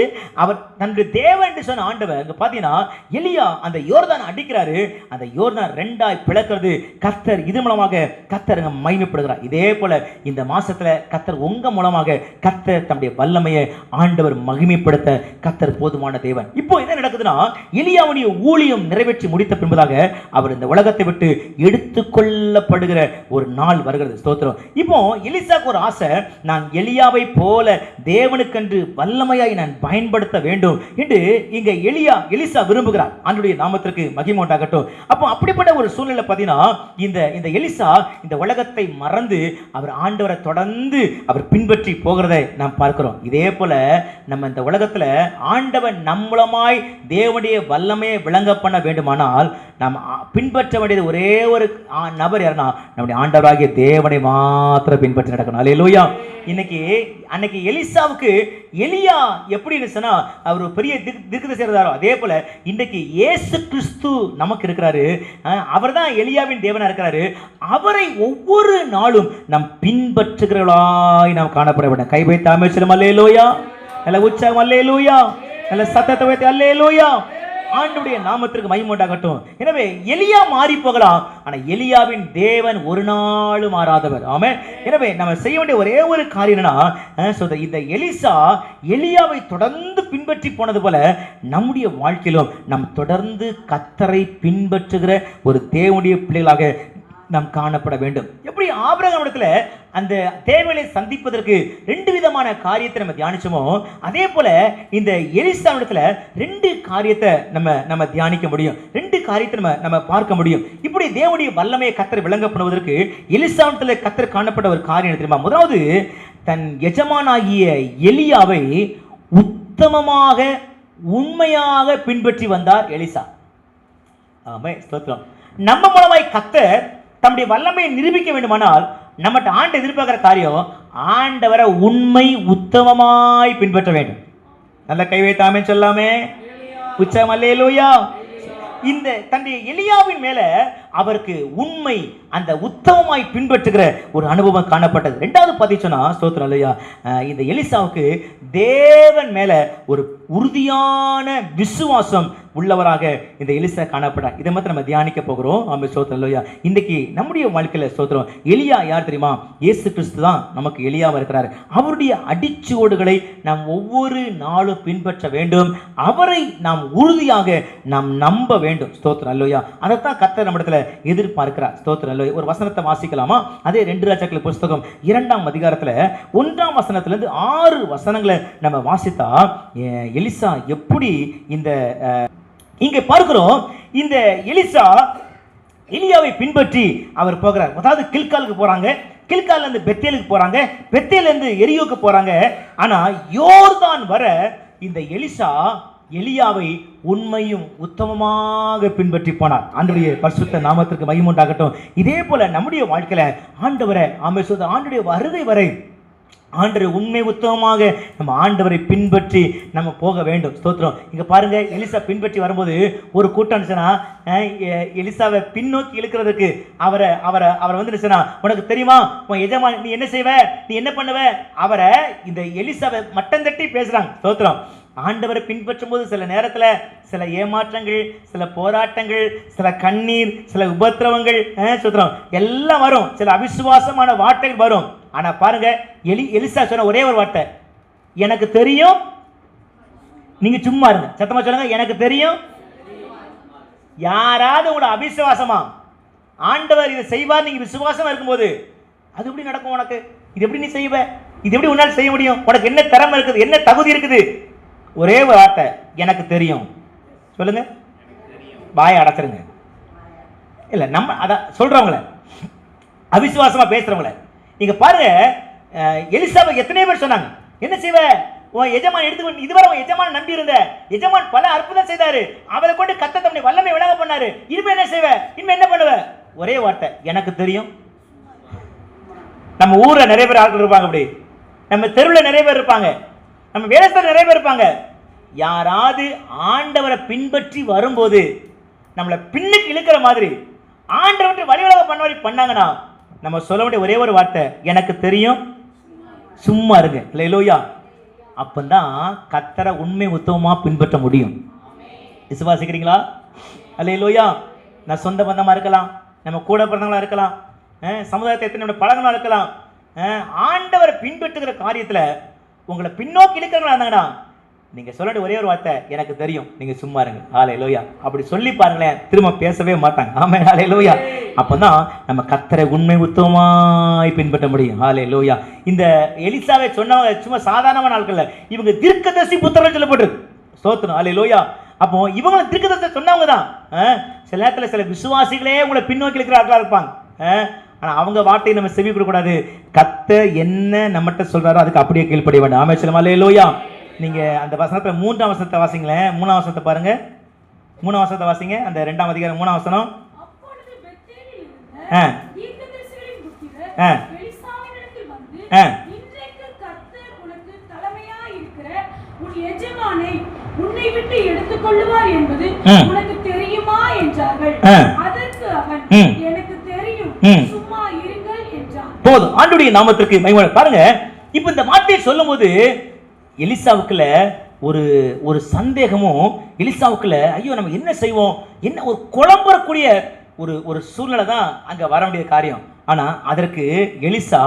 அவர் தன்னுடைய தேவன் என்று சொன்ன ஆண்டவர். இங்க பாத்தீங்கன்னா எலியா அந்த யோர்தான் அடிக்கிறாரு. அந்த யோர்தான் 2ஆய் பிளக்கிறது. கர்த்தர் இது மூலமாக கர்த்தர் மகிமைப்படுகிறார். இதே போல இந்த மாசத்துல கர்த்தர் உங்க மூலமாக கர்த்தர் தம்முடைய வல்லமையை ஆண்டவர் மகிமைப்படுத்த கர்த்தர் போதுமான தேவன். இப்போ என்ன நடக்குதுன்னா, எலியாவுடைய ஊழியம் நிறைவேற்றி முடித்த பின்பதாக அவர் இந்த உலகத்தை விட்டு எடுத்துக்கொள்ளப்படுகிற ஒரு நாள் வருகிறது. ஸ்தோத்திரம். இப்போ எலிசாக்கு ஒரு ஆசை, நான் எலியாவை போல தேவனுக்கென்று வல்லமையாய் நான் பயன்படுத்த வேண்டும் என்று இங்க எலிசா விரும்புகிறார். ஆண்டவருடைய நாமத்திற்கு மகிமை உண்டாகட்டும். அப்போ அப்படிப்பட்ட ஒரு சூழ்நிலை பார்த்தீங்கன்னா இந்த எலிசா இந்த உலகத்தை மறந்து அவர் ஆண்டவரை தொடர்ந்து அவர் பின்பற்றி போகிறதை நாம் பார்க்கிறோம். இதே போல நம்ம இந்த உலகத்துல ஆண்டவன் நம் மூலமாய் தேவனுடைய வல்லமையை விளங்க பண்ண வேண்டுமானால் நாம் பின்பற்ற வேண்டியது ஒரே ஒரு நபர் யாருன்னா நம்முடைய ஆண்டவராகிய தேவனை மாத்திரம் பின்பற்றி நடக்கணும். அல்லேலூயா. அன்னைக்கு எலிசாவுக்கு எலியா எப்படின்னு சொன்னா அவர் பெரிய தீர்க்கதரிசி இருந்தாரோ, அதே போல இன்றைக்கு இயேசு கிறிஸ்து நமக்கு இருக்கிறாரு. அவர் தான் எலியாவின் தேவனா இருக்கிறாரு. அவரை ஒவ்வொரு நாளும் நாம் பின்பற்றுகிறவர்களாய் நாம் காணப்பட வேண்டும். கை வைத்து அமைச்சரும் அல்லேலூயா. நல்ல உற்சாகம் அல்லேலூயா. நல்ல சத்தத்தை வைத்து அல்லேலூயா. ஆண்டவருடைய நாமத்திற்கு மகிமை உண்டாகட்டும். எனவே எலியா மாறி போகலாம், ஆனா எலியாவின் தேவன் ஒரு நாளும் மாறாதவர். ஆமென். எனவே நம்ம செய்ய வேண்டிய ஒரே ஒரு காரியம் என்னன்னா, இந்த எலியாவை தொடர்ந்து பின்பற்றி போனது போல நம்முடைய வாழ்க்கையிலும் நாம் தொடர்ந்து கர்த்தரை பின்பற்றுகிற ஒரு தேவனுடைய பிள்ளைகளாக நாம் காணப்பட வேண்டும். எப்படி ஆபிரகாம் இடத்துல அந்த தேவையை சந்திப்பதற்கு 2 விதமான காரியத்தை நம்ம தியானிச்சோமோ, அதே போல இந்த எலிசாவிடத்துல 2 காரியத்தை நம்ம தியானிக்க முடியும். 2 காரியத்தை நம்ம பார்க்க முடியும். இப்படி தேவனுடைய வல்லமையை கர்த்தர் விளங்கப்படுவதற்கு எலிசாவிடத்துல கர்த்தர் காணப்பட்ட ஒரு காரியம் தெரியுமா? முதலாவது, தன் எஜமானாகிய எலியாவை உத்தமமாக உண்மையாக பின்பற்றி வந்தார் எலிசா. ஆமென், ஸ்தோத்திரம். நம்ம மூலமாய் கர்த்தர் தம்முடைய வல்லமையை நிரூபிக்க வேண்டுமானால் நம்மகிட்ட ஆண்டு எதிர்பார்க்கிற காரியம், ஆண்டவரை உண்மை உத்தமமாய் பின்பற்ற வேண்டும். நல்ல கை வைத்து ஆமென் சொல்லாமே, உச்சம் அல்லேலூயா. இந்த தன்னுடைய எலியாவின் மேல அவருக்கு உண்மை, அந்த உத்தமமாய் பின்பற்றுகிற ஒரு அனுபவம் காணப்பட்டது. 2வது பதிச்சோன்னா ஸ்தோத்திரம் இல்லையா, இந்த எலிசாவுக்கு தேவன் மேல ஒரு உறுதியான விசுவாசம் உள்ளவராக இந்த எலிசா காணப்பட்டார். இதை மட்டும் நம்ம தியானிக்க போகிறோம். ஆமென், ஸ்தோத்திரம் இல்லையா. இன்னைக்கு நம்முடைய வாழ்க்கையில ஸ்தோத்திரம், எலியா யார் தெரியுமா? இயேசு கிறிஸ்து தான் நமக்கு எலியாவா இருக்கிறார். அவருடைய அடிச்சுவடுகளை நாம் ஒவ்வொரு நாளும் பின்பற்ற வேண்டும். அவரை நாம் உறுதியாக நாம் நம்ப வேண்டும். ஸ்தோத்திரம் இல்லையா. அதைத்தான் கர்த்தர் நம்மிடத்துல எதிர்பார்க்கிறார். ஸ்தோத்திரம் இல்லையா. ஒரு வசனத்தை வாசிக்கலாமா? அதே 2 ராஜாக்கள் புஸ்தகம் 2ஆம் அதிகாரத்துல 1ஆம் வசனத்திலிருந்து 6 வசனங்களை நம்ம வாசித்தா எலிசா எப்படி இந்த இங்கே பார்க்கிறோம். இந்த எலிசா எலியாவை பின்பற்றி அவர் போகிறார். அதாவது கில்காலுக்கு போறாங்க, கில்கால்ல இருந்து பெத்தேலுக்கு போறாங்க, பெத்தேல்ல இருந்து எரியோக்கு போறாங்க. ஆனா யோர்தான் வர இந்த எலிசா எலியாவை உண்மையும் உத்தமமாக பின்பற்றி போனார். ஆண்டவருடைய பரிசுத்த நாமத்திற்கு மகிமை உண்டாகட்டும். இதே போல நம்முடைய வாழ்க்கையில ஆண்டவரை ஆண்டுடைய வருகை வரை ஆண்டவரை உண்மை உத்தமமாக நம்ம ஆண்டவரை பின்பற்றி நம்ம போக வேண்டும். ஸ்தோத்திரம். இங்க பாருங்க, எலிசா பின்பற்றி வரும்போது ஒரு கூட்டம் இருந்துச்சுன்னா, எலிசாவை பின்னோக்கி இழுக்கிறதுக்கு அவரை வந்து இருந்துச்சுன்னா, உனக்கு தெரியுமா உன் எஜமான் நீ என்ன செய்வ, நீ என்ன பண்ணுவ, அவரை இந்த எலிசாவை மட்டம் தட்டி பேசுறாங்க. ஸ்தோத்திரம். ஆண்டவரை பின்பற்றும் போது சில நேரத்தில் சில ஏமாற்றங்கள், சில போராட்டங்கள், சில கண்ணீர், சில உபத்திரவங்கள் சுத்திரம் எல்லாம் வரும். சில அவிசுவாசமான வார்த்தைகள் வரும். ஆனா பாருங்க, எலிசா சொன்ன ஒரே ஒரு வார்த்தை, எனக்கு தெரியும். நீங்க சும்மா இருங்க, சத்தமா சொல்லுங்க, எனக்கு தெரியும். யாராவது உங்களோட அவிசுவாசமா ஆண்டவர் இதை செய்வார் நீங்க விசுவாசமா இருக்கும்போது, அது எப்படி நடக்கும்? உனக்கு இது எப்படி நீ செய்வ? இது எப்படி உன்னால் செய்ய முடியும்? உனக்கு என்ன திறமை இருக்குது, என்ன தகுதி இருக்குது? ஒரே ஒரு வார்த்தை, எனக்கு தெரியும். சொல்லுங்க, வாயை அடைச்சிருங்க. இல்ல நம்ம அதான் சொல்றவங்கள, அவிசுவாசமா பேசுறவங்கள நீங்க பாருங்க. எலிசாவை எத்தனை பேர் சொன்னாங்க, என்ன செய்வ, உன் எஜமான் எடுத்துக்கொண்டு இதுவரை உன் எஜமான் நம்பி இருந்த எஜமான் பல அற்புதம் செய்தாரு, அவரை கொண்டு கத்த தம்முடைய வல்லமை விளங்க பண்ணாரு, இனிமே என்ன செய்வ, இனிமே என்ன பண்ணுவ? ஒரே வார்த்தை, எனக்கு தெரியும். நம்ம ஊர்ல நிறைய பேர் ஆட்கள் இருப்பாங்க, அப்படி நம்ம தெருவில் நிறைய பேர் இருப்பாங்க, நம்ம வேலைஸ்தர் நிறைய பேர் இருப்பாங்க. யாராவது ஆண்டவரை பின்பற்றி வரும்போது நம்மளை பின்னுக்கு இழுக்கிற மாதிரி ஆண்டவரை வழிவிலக பண்ண மாதிரி பண்ணாங்கன்னா, நம்ம சொல்ல வேண்டிய ஒரே ஒரு வார்த்தை, எனக்கு தெரியும், சும்மா இருங்க. இல்லையா? அப்பதான் கர்த்தரை உண்மை உத்தமமா பின்பற்ற முடியும். விசுவாசிக்கிறீங்களா? அல்லேலூயா. நான் சொந்த பந்தமா இருக்கலாம், நம்ம கூட பிறந்தவங்களா இருக்கலாம், சமுதாயத்தை எத்தனை பழகமா இருக்கலாம். ஆண்டவரை பின்பற்றுகிற காரியத்துல உங்களை பின்னோக்கி இழுக்கிறவங்களா இருந்தாங்கன்னா, நீங்க சொல்ல ஒரே ஒரு வார்த்தை, எனக்கு தெரியும், நீங்க சும்மா இருங்க. ஹல்லேலூயா. அப்படி சொல்லி பாருங்களேன், திரும்ப பேசவே மாட்டாங்க. ஆமென், ஹல்லேலூயா. அப்பதான் நம்ம கர்த்தரை உண்மை உத்தமமாய் பின்பற்ற முடியும். ஹல்லேலூயா. இந்த எலிசாவை சொன்னவங்க சும்மா சாதாரணமான ஆட்கள் இல்ல, இவங்க தீர்க்கதரிசி புத்திரர்கள் சொல்லப்பட்டிருக்கு. ஸ்தோத்திரம். ஹல்லேலூயா. அப்போ இவங்க தீர்க்கதரிசி சொன்னவங்க தான். சில நேரத்தில் சில விசுவாசிகளே உங்களை பின்னோக்கி இருக்கிற ஆட்களா இருப்பாங்க. ஆனா அவங்க வார்த்தையை நம்ம செவி கொடுக்க கூடாது. கர்த்தர் என்ன நம்மகிட்ட சொல்றாரோ அதுக்கு அப்படியே கீழ்ப்படிய வேண்டும். ஆமென் சொல்லுங்க. ஹல்லேலூயா. நீங்க அந்த வசனத்துல 3ஆம் வசனத்தை வாசிங்களேன். 3ஆம் வசனத்தை பாருங்க. 3ஆம் வசனத்தை வாசிங்க. அந்த 2ஆம் அதிகாரம் 3ஆம் வசனம். அப்பொழுது பெத்தேலில் இருந்த தீர்க்கதரிசிகளின் புத்திரர் எலிசாவினிடத்தில் வந்து, இன்றைக்கு கர்த்தர் உனக்கு தலைமையாய் இருக்கிற உன் எஜமானை உன்னை விட்டு எடுத்துக் கொள்ளுவார் என்பது உனக்கு தெரியுமா என்றார்கள். அதற்கு அவன், எனக்கு தெரியும், சும்மா இருங்கள் என்றான். போதும். ஆண்டவருடைய நாமத்திற்கு மகிமை. பாருங்க, இப்ப இந்த வார்த்தையை சொல்லும் போது எலிசாவுக்குள்ள ஒரு சந்தேகமும், எலிசாவுக்குள்ள ஐயோ நம்ம என்ன செய்வோம், என்ன ஒரு குழம்பக்கூடிய ஒரு சூழ்நிலை தான் அங்க வர வேண்டிய காரியம். ஆனா அதற்கு எலிசா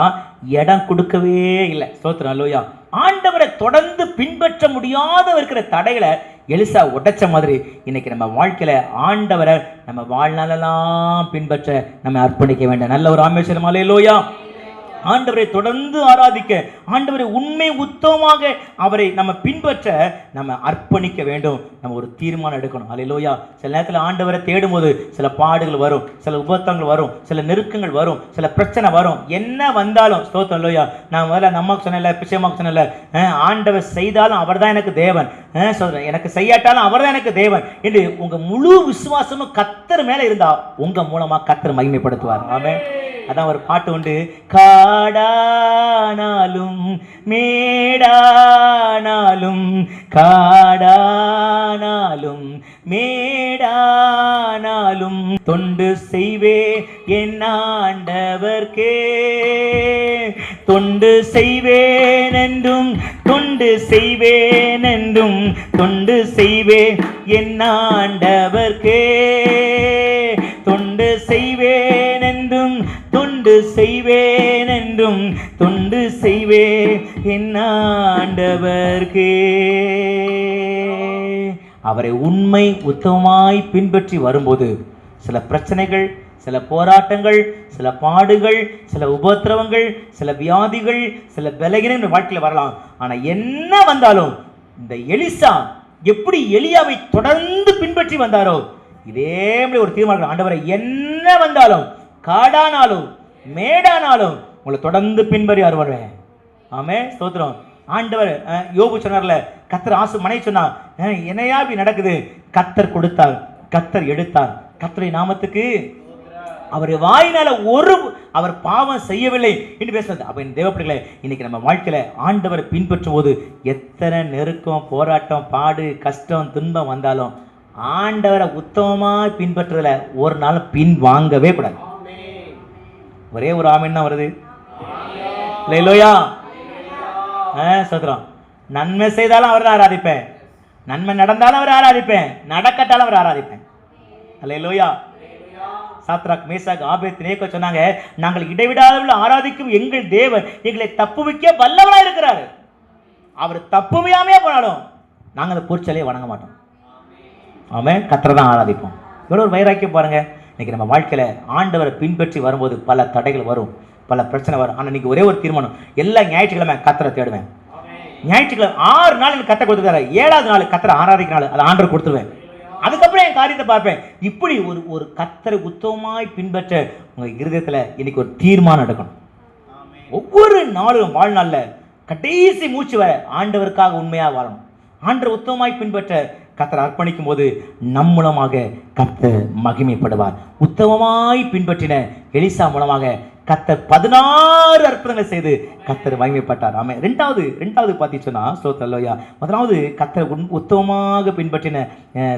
இடம் கொடுக்கவே இல்லை. ஸ்தோத்திரம். அல்லேலூயா. ஆண்டவரை தொடர்ந்து பின்பற்ற முடியாத இருக்கிற தடைகளை எலிசா உடைச்ச மாதிரி இன்னைக்கு நம்ம வாழ்க்கையில ஆண்டவரை நம்ம வாழ்நாளெல்லாம் பின்பற்ற நம்ம அர்ப்பணிக்க வேண்டும். நல்ல ஒரு ஆமென். அல்லேலூயா. ஆண்டவரை தொடர்ந்து ஆராதிக்க, ஆண்டவரை உண்மை உத்தமமாக அவரை நம்ம பின்பற்ற நம்ம அர்ப்பணிக்க வேண்டும். நம்ம ஒரு தீர்மானம் எடுக்கணும். அல்லேலூயா. சில நேரத்தில் ஆண்டவரை தேடும் போது சில பாடுகள் வரும், சில உபத்திரங்கள் வரும், சில நெருக்கங்கள் வரும், சில பிரச்சனை வரும். என்ன வந்தாலும் ஸ்தோத்திரம். அல்லேலூயா. நான் முதல்ல நம்மக்கு சொன்னல, பிச்சைமாக்கு சொன்னல, ஆண்டவர் செய்தாலும் அவர் தான் எனக்கு தேவன், எனக்கு செய்யாட்டாலும் அவர் தான் எனக்கு தேவன் என்று உங்க முழு விசுவாசமும் கர்த்தர் மேல இருந்தா உங்க மூலமா கர்த்தர் மகிமைப்படுத்துவார். ஆமென். அதான் ஒரு பாட்டு உண்டு. காடானாலும் மேடானாலும், காடானாலும் மேடானாலும் தொண்டு செய்வே என் ஆண்டவர்க்கே, தொண்டு செய்வேன் என்றும், தொண்டு செய்வேன் என்றும், தொண்டு செய்வேன் என் ஆண்டவர்க்கே, தொண்டு செய்வேன் என்றும், தொண்டு செய்வேன் என்றும், தொண்டு செய்வேன் என் ஆண்டவர்க்கே. அவரை உண்மை உத்தமமாய் பின்பற்றி வரும்போது சில பிரச்சனைகள், சில போராட்டங்கள், சில பாடுகள், சில உபத்திரவங்கள், சில வியாதிகள், சில பலகீனங்கள் வாழ்க்கையில் வரலாம். ஆனால் என்ன வந்தாலும் இந்த எலிசா எப்படி எலியாவை தொடர்ந்து பின்பற்றி வந்தாரோ இதே மாதிரி ஒரு தீர்மானம், ஆண்டவரை என்ன வந்தாலும், காடானாலும் மேடானாலும் உங்களை தொடர்ந்து பின்பற்றி வருவேன். ஆமே ஸ்தோத்திரம். ஆண்டவர் யோபு சொன்னார்ல, கர்த்தர் ஆசு மனை சொன்னார், என்னையா இப்படி நடக்குது? கர்த்தர் கொடுத்தார், கர்த்தர் எடுத்தார். கர்த்தருடைய நாமத்துக்கு அவர் வாயினால அவர் பாவம் செய்யவில்லை என்று பேசுறது. அப்ப இந்த தேவப்பிள்ளைகளே, இன்னைக்கு நம்ம வாழ்க்கையில ஆண்டவரை பின்பற்றும் போது எத்தனை நெருக்கம், போராட்டம், பாடு, கஷ்டம், துன்பம் வந்தாலும் ஆண்டவரை உத்தமமாக பின்பற்றுறதுல ஒரு நாள் பின் வாங்கவே கூடாது. ஒரே ஒரு ஆமீன் தான் வருது. அல்லேலூயா. சோத்திரம். நன்மை செய்தாலும் அவரை ஆராதிப்பேன், நன்மை நடந்தாலும் அவரை ஆராதிப்பேன், நடக்கட்டாலும் அவரை ஆராதிப்பேன். அல்லேலூயா. சாத்ராக், மேசாக், ஆபேத்நேகோ சொன்னாங்க, நாங்கள் இடைவிடாத ஆராதிக்கும் எங்கள் தேவன் எங்களை தப்புவிக்க வல்லவனாக இருக்கிறாரு. அவர் தப்புவியாமே போனாலும் நாங்கள் அந்த பொருட்சலையை வணங்க மாட்டோம். ஆமென். கர்த்தரை தான் ஆராதிப்போம். இவ்வளோ ஒரு வைராக்கியம் பாருங்க. இன்னைக்கு நம்ம வாழ்க்கையில ஆண்டவரை பின்பற்றி வரும்போது பல தடைகள் வரும், பல பிரச்சனை வரும். ஆனால் இன்னைக்கு ஒரே ஒரு தீர்மானம், எல்லா ஞாயிற்றுக்கிழமை கர்த்தரை தேடுவேன். ஞாயிற்றுக்கிழமை 6 நாள் எனக்கு கர்த்தர் கொடுத்துருக்காரு, 7வது நாள் கர்த்தரை ஆராதிக்கிற நாள், அதை ஆண்டவர் கொடுத்துருவேன். அதுக்கப்புறம் என் காரியத்தை பார்ப்பேன். இப்படி ஒரு கர்த்தரை உத்தமமாய் பின்பற்ற உங்க இருதயத்தில் இன்னைக்கு ஒரு தீர்மானம் எடுக்கணும். ஒவ்வொரு நாளும் வாழ்நாளில் கடைசி மூச்சு வர ஆண்டவருக்காக உண்மையாக வாழணும். ஆண்டவர் உத்தமமாய் பின்பற்ற கர்த்தரை அர்ப்பணிக்கும் போது நம் மூலமாக கர்த்தர் மகிமைப்படுவார். உத்தமமாய் பின்பற்றின எலிசா மூலமாக கர்த்தர் 16 அற்புதங்களை செய்து கர்த்தர் மகிமைப்பட்டார். ஆமே. ரெண்டாவது பார்த்தீங்கன்னா ஸ்தோத்திரம்யா, முதலாவது கர்த்தர் உத்தமமாக பின்பற்றின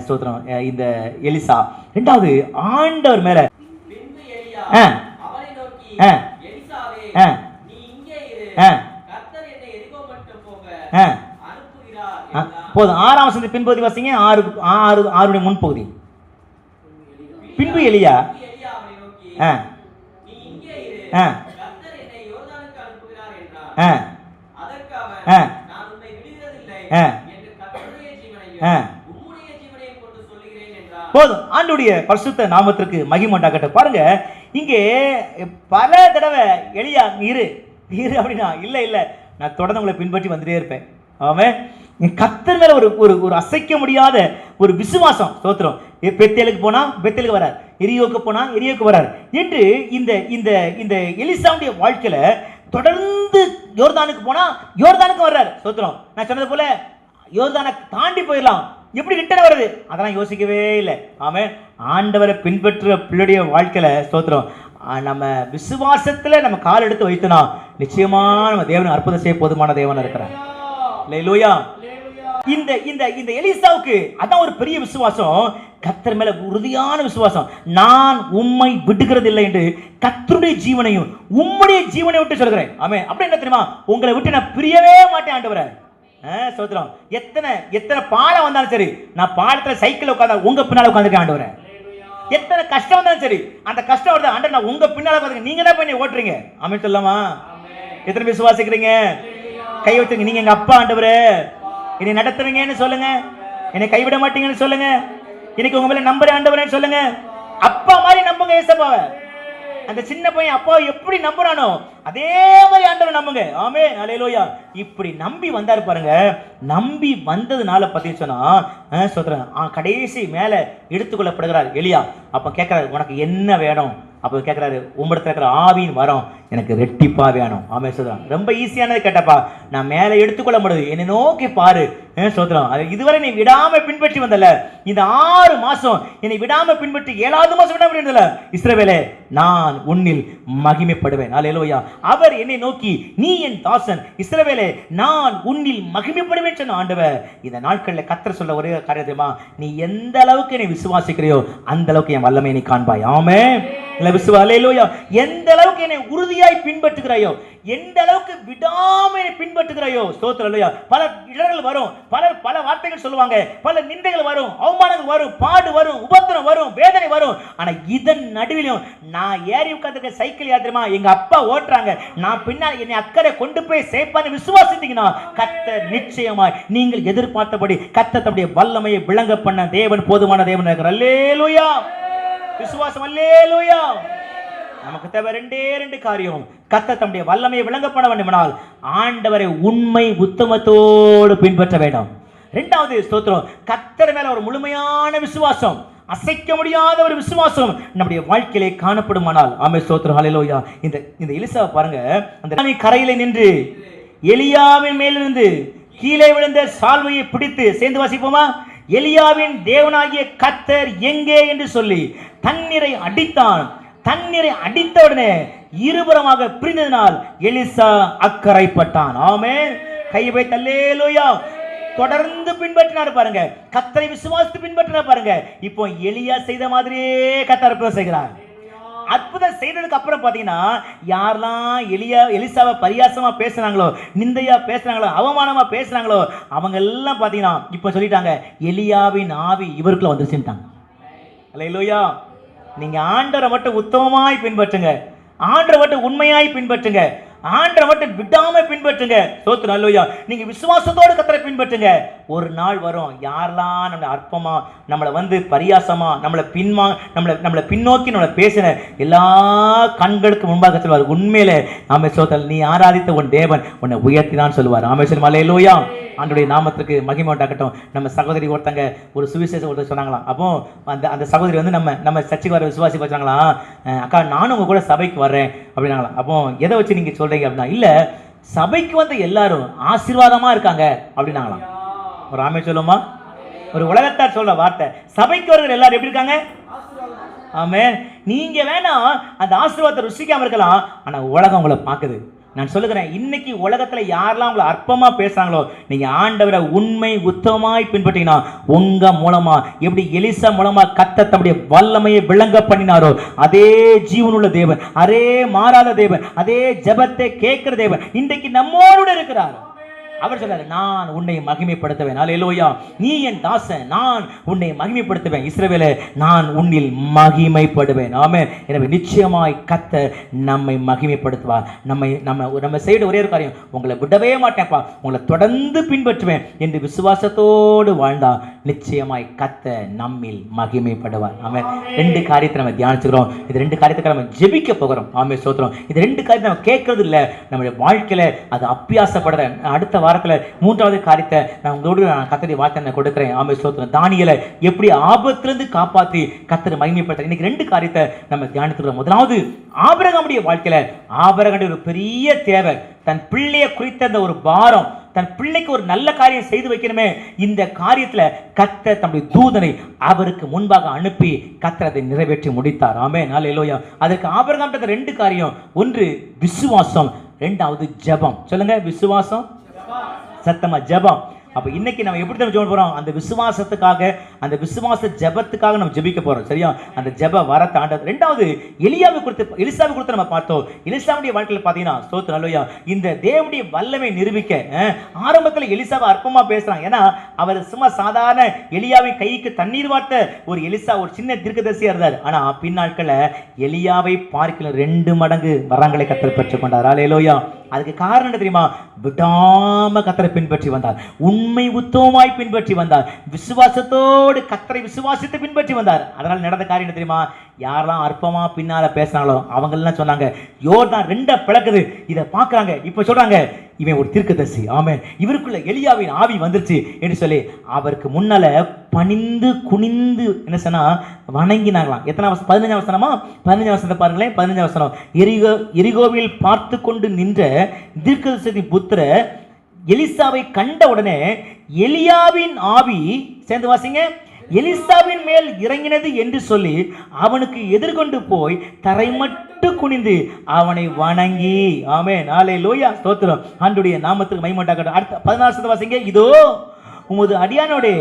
ஸ்தோத்திரம் இந்த எலிசா. ரெண்டாவது ஆண்டவர் மேல போதும். 6ஆம் வசனத்தை பின்பகுதி வாசிங்க. 6 முன்பகுதி. பின்பு எலியா போதும். ஆண்டுடைய பரிசுத்த நாமத்திற்கு மகிமை உண்டாகட்டும். பாருங்க, இங்கே பல தடவை எலியா இரு அப்படின்னா இல்ல நான் தொடர்ந்து உங்களை பின்பற்றி வந்துட்டே இருப்பேன். அவன் கர்த்தர் மேல ஒரு அசைக்க முடியாத ஒரு விசுவாசம். ஸ்தோத்திரம். பெத்தேலுக்கு போனா பெத்தேலுக்கு வரார், எரியோக்கு போனா எரியோக்கு வரார் என்று இந்த இந்த இந்த எலிசாவுடைய வாழ்க்கையில தொடர்ந்து யோர்தானுக்கு போனா யோர்தானுக்கு வர்றார். ஸ்தோத்திரம். நான் சொன்னது போல யோர்தானை தாண்டி போயிடலாம், எப்படி ரிட்டர்ன் வருது அதெல்லாம் யோசிக்கவே இல்லை. ஆமென். ஆண்டவரை பின்பற்ற பிள்ளைடைய வாழ்க்கையில ஸ்தோத்திரம், நம்ம விசுவாசத்துல நம்ம கால் எடுத்து வைத்தனா நிச்சயமா நம்ம தேவனை அற்புதம் செய்ய போதுமான தேவனா இருக்கிறார். அல்லேலூயா. இந்த இந்த இந்த எலிசாவுக்கு அதான் ஒரு பெரிய விசுவாசம், கர்த்தர் மேல உறுதியான விசுவாசம். நான் உம்மை விடுகிறது இல்லை என்று கர்த்தருடைய ஜீவனையும் உம்முடைய ஜீவனை விட்டு சொல்கிறேன். ஆமென். அப்படி என்ன தெரியுமா, உங்களை விட்டு நான் பிரியவே மாட்டேன் ஆண்டவரே. ஸ்தோத்திரம். எத்தனை பாலம் வந்தாலும் சரி, நான் பாலத்துல சைக்கிள் உட்கார்ந்தா உங்க பின்னால உட்கார்ந்துட்டேன் ஆண்டவரே. எத்தனை கஷ்டம் வந்தாலும் சரி, அந்த கஷ்டம் வருது ஆண்டவர், நான் உங்க பின்னால உட்கார்ந்து நீங்க தான் பண்ணி ஓட்டுறீங்க. ஆமென் சொல்லலாமா? எத்தனை பேர் விசுவாசிக்கிறீங்க? கை வச்சுங்க. நீங்க எங்க அப்பா ஆண்டவரே, என்னை நடத்துவீங்கன்னு சொல்லுங்க, என்னை கைவிட மாட்டீங்கன்னு சொல்லுங்க, இன்னைக்கு உங்க மேல நம்புற ஆண்டவரேன்னு சொல்லுங்க. அப்பா மாதிரி நம்புங்க ஏசப்பாவை. அந்த சின்ன பையன் அப்பாவை எப்படி நம்புறானோ அதே மாதிரி ஆண்டவர் நம்புங்க. ஆமென், அல்லேலூயா. இப்படி நம்பி வந்தாரு பாருங்க. நம்பி வந்ததுனால பார்த்தீங்கன்னு சொன்னா சொல்றேன், கடைசி மேல எடுத்துக்கொள்ளப்படுகிறார் எலியா. அப்ப கேட்கிறாரு, உனக்கு என்ன வேணும்? அப்போ கேட்குறாரு, உம்மிடத்தில் இருக்கிற ஆவியின் வரம் எனக்கு ரெட்டிப்பா வேணும். ஆமே சொல்றான். ரொம்ப ஈஸியானது கேட்டப்பா, நான் மேலே எடுத்துக்கொள்ள முடியாது, என்னை நோக்கி பாரு சொல்றான். அது இதுவரை நீ விடாம பின்பற்றி வந்தல, இந்த 6 மாசம் என்னை விடாம பின்பற்றி 7வது மாசம் விடாம இருந்தல, இஸ்ரவேலே நான் உன்னில் மகிமைப்படுவேன். அல்லேலூயா. அவர் என்னை நோக்கி, நீ என் தாசன் இஸ்ரவேலே நான் உன்னில் மகிமைப்படுவேன் சொன்ன ஆண்டவர். இந்த நாட்களில் கர்த்தர் சொல்ல ஒரே காரியமா, நீ எந்த அளவுக்கு என்னை விசுவாசிக்கிறையோ அந்த அளவுக்கு என் வல்லமை நீ காண்பாய். ஆமென். எந்த அளவுக்கு என்னை உறுதியாய் பின்பற்றுகிறாயோ, எந்த அளவுக்கு விடாம பின்பற்றுகிறாயோ, ஸ்தோத்திரம். பல இடர்கள் வரும், பல வார்த்தைகள் சொல்லுவாங்க, பல நிந்தைகள் வரும், அவமானங்கள் வரும், பாடு வரும், உபத்திரம் வரும், வேதனை வரும். ஆனா இதன் நடுவிலும் நான் ஏறி உட்கார்ந்து சைக்கிள் யாத்திரமா எங்க அப்பா ஓட்டுறாங்க, நான் பின்னால் என்னை அக்கறை கொண்டு போய் சேர்ப்பான்னு விசுவாசித்தீங்கன்னா கர்த்தர் நிச்சயமாய் நீங்கள் எதிர்பார்த்தபடி கர்த்தர் தம்முடைய வல்லமையை விளங்க பண்ண தேவன் போதுமான தேவன் இருக்கிறார். அல்லேலூயா. விசுவாசம். அல்லேலூயா. நமக்கு தேவை 2 காரியம். கர்த்தர் தம்முடைய வல்லமையை விளங்க பண்ண வேண்டுமானால் ஆண்டவரை உண்மை உத்தமத்தோடு பின்பற்ற வேண்டும். 2வது ஸ்தோத்திரம், கர்த்தர் மேல ஒரு முழுமையான விசுவாசம், அசைக்க முடியாத ஒரு விசுவாசம் நம்முடைய வாழ்க்கையிலே காணப்படுமானால். ஆமென், ஸ்தோத்திரம். ஹல்லேலூயா. இந்த எலிசாவை பாருங்க, அந்த கரையிலே நின்று எலியாவின் மேலிருந்து கீழே விழுந்த சால்வையை பிடித்து, சேர்ந்து வாசிப்போமா? எலியாவின் தேவனாகிய கர்த்தர் எங்கே என்று சொல்லி தண்ணீரை அடித்தான். தண்ணீரை அடித்த உடனே இருபுறமாக பிரிந்ததினால் எலிசா அக்கறைப்பட்டான். ஆமென். கையை வைத்து அல்லேலூயா. தொடர்ந்து பின்பற்றினார் பாருங்க, கர்த்தரை விசுவாசித்து பின்பற்றினார் பாருங்க. இப்போ எலியா செய்த மாதிரியே கர்த்தர் அற்புதம் செய்கிறார். அற்புதம் செய்ததுக்கு அப்புறம் பாத்தீங்கன்னா, யாரெல்லாம் எலிசாவை பரியாசமா பேசுறாங்களோ, நிந்தையா பேசுறாங்களோ, அவமானமா பேசுறாங்களோ, அவங்க எல்லாம் பாத்தீங்கன்னா இப்ப சொல்லிட்டாங்க, எலியாவின் ஆவி இவருக்குள்ள வந்துருச்சுட்டாங்க. அல்லேலூயா. நீங்க ஆண்டவரை மட்டும் உத்தமமாய் பின்பற்றுங்க, ஆண்டவரை மட்டும் உண்மையாய் பின்பற்றுங்க, ஆண்டவரை மட்டும் விடாம பின்பற்றுங்க. ஸ்தோத்திரம். அல்லேலூயா. நீங்க விசுவாசத்தோடு கர்த்தரை பின்பற்றுங்க. ஒரு நாள் வரும், யாரெல்லாம் நம்மளை அற்பமா, நம்மளை பரியாசமா, நம்மளை பின்னோக்கி நம்மளை பேசின எல்லா கண்களுக்கு முன்பாக சொல்வார், உண்மையிலே ஆமென் ஸ்தோத்திரம், நீ ஆராதித்த உன் தேவன் உன்னை உயர்த்தினான்னு சொல்லுவார். ஆமென் சொல்லுமா? அல்லேலூயா. ஆண்டவருடைய நாமத்திற்கு மகிமை உண்டாகட்டும். நம்ம சகோதரி ஒருத்தங்க ஒரு சுவிசேஷம் ஒருத்தர் சொன்னாங்களாம். அப்போ அந்த சகோதரி நம்ம சர்ச்சைக்கு வர விசுவாசி வச்சாங்களாம், அக்கா நானும் உங்க கூட சபைக்கு வர்றேன் அப்படின்னாங்களாம். அப்போ எதை வச்சு நீங்க சொல்றீங்க அப்படின்னா, இல்ல சபைக்கு வந்து எல்லாரும் ஆசீர்வாதமா இருக்காங்க அப்படின்னாங்களாம். ஒரு ஆமென் சொல்லுமா? ஒரு உலகத்தார் சொல்ற வார்த்தை, சபைக்கு வருகிற எல்லாரும் எப்படி இருக்காங்க? ஆமென். நீங்க வேணா அந்த ஆசீர்வாதத்தை ருசிக்காம இருக்கலாம், ஆனா உலகம் உங்களை பார்க்குது. நான் சொல்லுகிறேன், இன்னைக்கு உலகத்துல யாரெல்லாம் உங்களை அற்பமா பேசுறாங்களோ, நீங்க ஆண்டவரை உண்மை உத்தமமாய் பின்பற்றினா, உங்க மூலமா எப்படி எலிசா மூலமா கர்த்தர் தம்முடைய வல்லமையை விளங்க பண்ணினாரோ, அதே ஜீவனுள்ள தேவன், அதே மாறாத தேவன், அதே ஜெபத்தை கேட்கிற தேவன் இன்றைக்கு நம்மோடு இருக்கிறார். அவர் சொல்றாரு, நான் உன்னை மகிமைப்படுத்துவேன். அல்லேலூயா. நீ என் தாசன், நான் உன்னை மகிமைப்படுத்துவேன். இஸ்ரவேலே நான் உன்னில் மகிமைப்படுவேன். ஆமென். எனவே நிச்சயமாய் கர்த்தர் நம்மை மகிமைப்படுத்துவார். நம்ம செய்த ஒரே ஒரு காரியம், உங்களை விடவே மாட்டேன்ப்பா, உங்களை தொடர்ந்து பின்பற்றுவேன் என்று விசுவாசத்தோடு வாழ்ந்தா நிச்சயமாய் கர்த்தர் நம்மில் மகிமைப்படுவார். ஆமென். 2 காரியத்தை நம்ம தியானிச்சுக்கிறோம். இது 2 காரியத்துக்கு நம்ம ஜெபிக்க போகிறோம். ஆமென் ஸ்தோத்திரம். இது 2 காரியத்தை நம்ம கேட்கறது இல்லை, நம்முடைய வாழ்க்கையில அது அபியாசப்படுற. அடுத்த வாரத்துல 3வது காரியத்தை நான் உங்களோடு கர்த்தருடைய வார்த்தை கொடுக்கிறேன். ஆமென் ஸ்தோத்திரம். தானியேலை எப்படி ஆபத்திலிருந்து காப்பாற்றி கர்த்தர் மகிமைப்படுத்த இன்னைக்கு 2 காரியத்தை நம்ம தியானித்துக்கிறோம். முதலாவது, ஆபிரகாமுடைய வாழ்க்கையில ஆபிரகாமுடைய ஒரு பெரிய தேவை, தன் பிள்ளையை குறித்த அந்த ஒரு பாரம், தன் பிள்ளைக்கு ஒரு நல்ல காரியம் செய்து வைக்கணுமே. இந்த காரியத்துல கர்த்தர் தம்முடைய தூதனை அவருக்கு முன்பாக அனுப்பி கர்த்தர் அதை நிறைவேற்றி முடித்தார். ஆமென். அல்லேலூயா. அதற்கு ஆபிரகாமுக்கு 2 காரியம், ஒன்று விசுவாசம், 2வது ஜெபம். சொல்லுங்க, விசுவாசம், சத்தமா ஜெபம். அப்ப இன்னைக்கு நம்ம எப்படி தான் ஜெபம் போறோம்? அந்த விசுவாசத்துக்காக, அந்த விசுவாச ஜெபத்துக்காக நம்ம ஜெபிக்க போறோம். சரியா? அந்த ஜெப வரத்தை ஆண்டவர். 2வது, எலிசாவை குறித்து நம்ம பார்த்தோம். எலிசாவுடைய வாழ்க்கையில பாத்தீங்கன்னா, ஸ்தோத்திரம் அல்லேலூயா, இந்த தேவனுடைய வல்லமை நிரூபிக்க ஆரம்பத்துல எலிசாவை அற்பமா பேசுறாங்க. ஏன்னா அவர் சும்மா சாதாரண எலியாவின் கைக்கு தண்ணீர் வார்த்த ஒரு எலிசா, ஒரு சின்ன தீர்க்கதரிசியா இருந்தார். ஆனா பின்னாட்கள எலியாவை பார்க்கல 2 மடங்கு வரங்களை கர்த்தர் பெற்றுக் கொண்டார். அல்லேலூயா. அதுக்கு காரணம் என்ன தெரியுமா? விடாம கர்த்தரை பின்பற்றி வந்தார், உண்மை உத்தமமாய் பின்பற்றி வந்தார். விசுவாசத்தோடு கர்த்தரை விசுவாசித்து பின்பற்றி வந்தார். அதனால் நடந்த காரியம் என்ன தெரியுமா? யாரெல்லாம் அற்பமா பின்னால பேசினாங்களோ அவங்கெல்லாம் சொன்னாங்க, யோர்தான் 2 பிளக்குது. இதை பார்க்குறாங்க. இப்போ சொல்றாங்க, இவன் ஒரு தீர்க்கதரிசி. ஆமென், இவருக்குள்ள எலியாவின் ஆவி வந்துருச்சு என்று சொல்லி அவருக்கு முன்னால பணிந்து குனிந்து என்ன சொன்னா வணங்கினாங்களாம். எத்தனை வசனம்? 15ஆம் வசனமா? 15ஆம் வசனத்தை பாருங்களேன். 15ஆம் வசனம். எரிகோவில் பார்த்து கொண்டு நின்ற தீர்க்கதரிசி புத்திர எலிசாவை கண்ட உடனே எலியாவின் ஆவி, சேர்ந்து வாசிங்க, எலிசாவின் மேல் இறங்கினது என்று சொல்லி அவனுக்கு எதிர்கொண்டு போய் தரை மட்டும் குனிந்து அவனை வணங்கி. ஆமென், ஹல்லேலூயா, ஸ்தோத்திரம், ஆண்டவருடைய நாமத்துக்கு மகிமை உண்டாகட்டும். அடுத்த 16 வாசிங்க. இதோ உமது அடியானோடு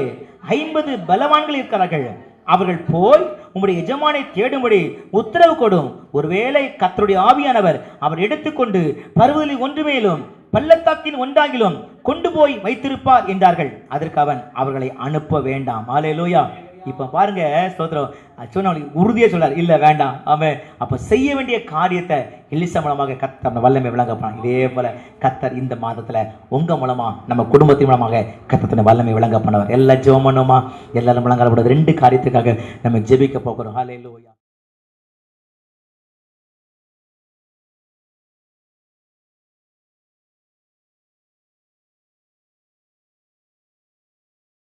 50 பலவான்கள் இருக்கிறார்கள். அவர்கள் போய் உம்முடைய எஜமானை தேடும்படி உத்தரவு கொடும். ஒருவேளை கர்த்தருடைய ஆவியானவர் அவர் எடுத்துக்கொண்டு பர்வதத்தில் ஒன்று மேலும் பள்ளத்தாக்கின் ஒன்றாகிலும் கொண்டு போய் வைத்திருப்பார் என்றார்கள். அதற்கு அவன் அவர்களை அனுப்ப வேண்டாம். ஹல்லேலூயா. இப்ப பாருங்க, ஸ்தோத்திரம், சொன்ன உறுதியா சொல்றார், இல்ல வேண்டாம். அவன் அப்ப செய்ய வேண்டிய காரியத்தை எலிசா மூலமாக கர்த்தர் வல்லமை விளங்கப்படும். இதே போல கர்த்தர் இந்த மாதத்துல உங்க மூலமா நம்ம குடும்பத்தின் மூலமாக கர்த்தர் வல்லமை விளங்க பண்ணவர். எல்லா ஜெபம் பண்ணுமா? எல்லாரும் விளங்கப்படும் 2 காரியத்துக்காக நம்ம ஜெபிக்க போகிறோம். ஹல்லேலூயா.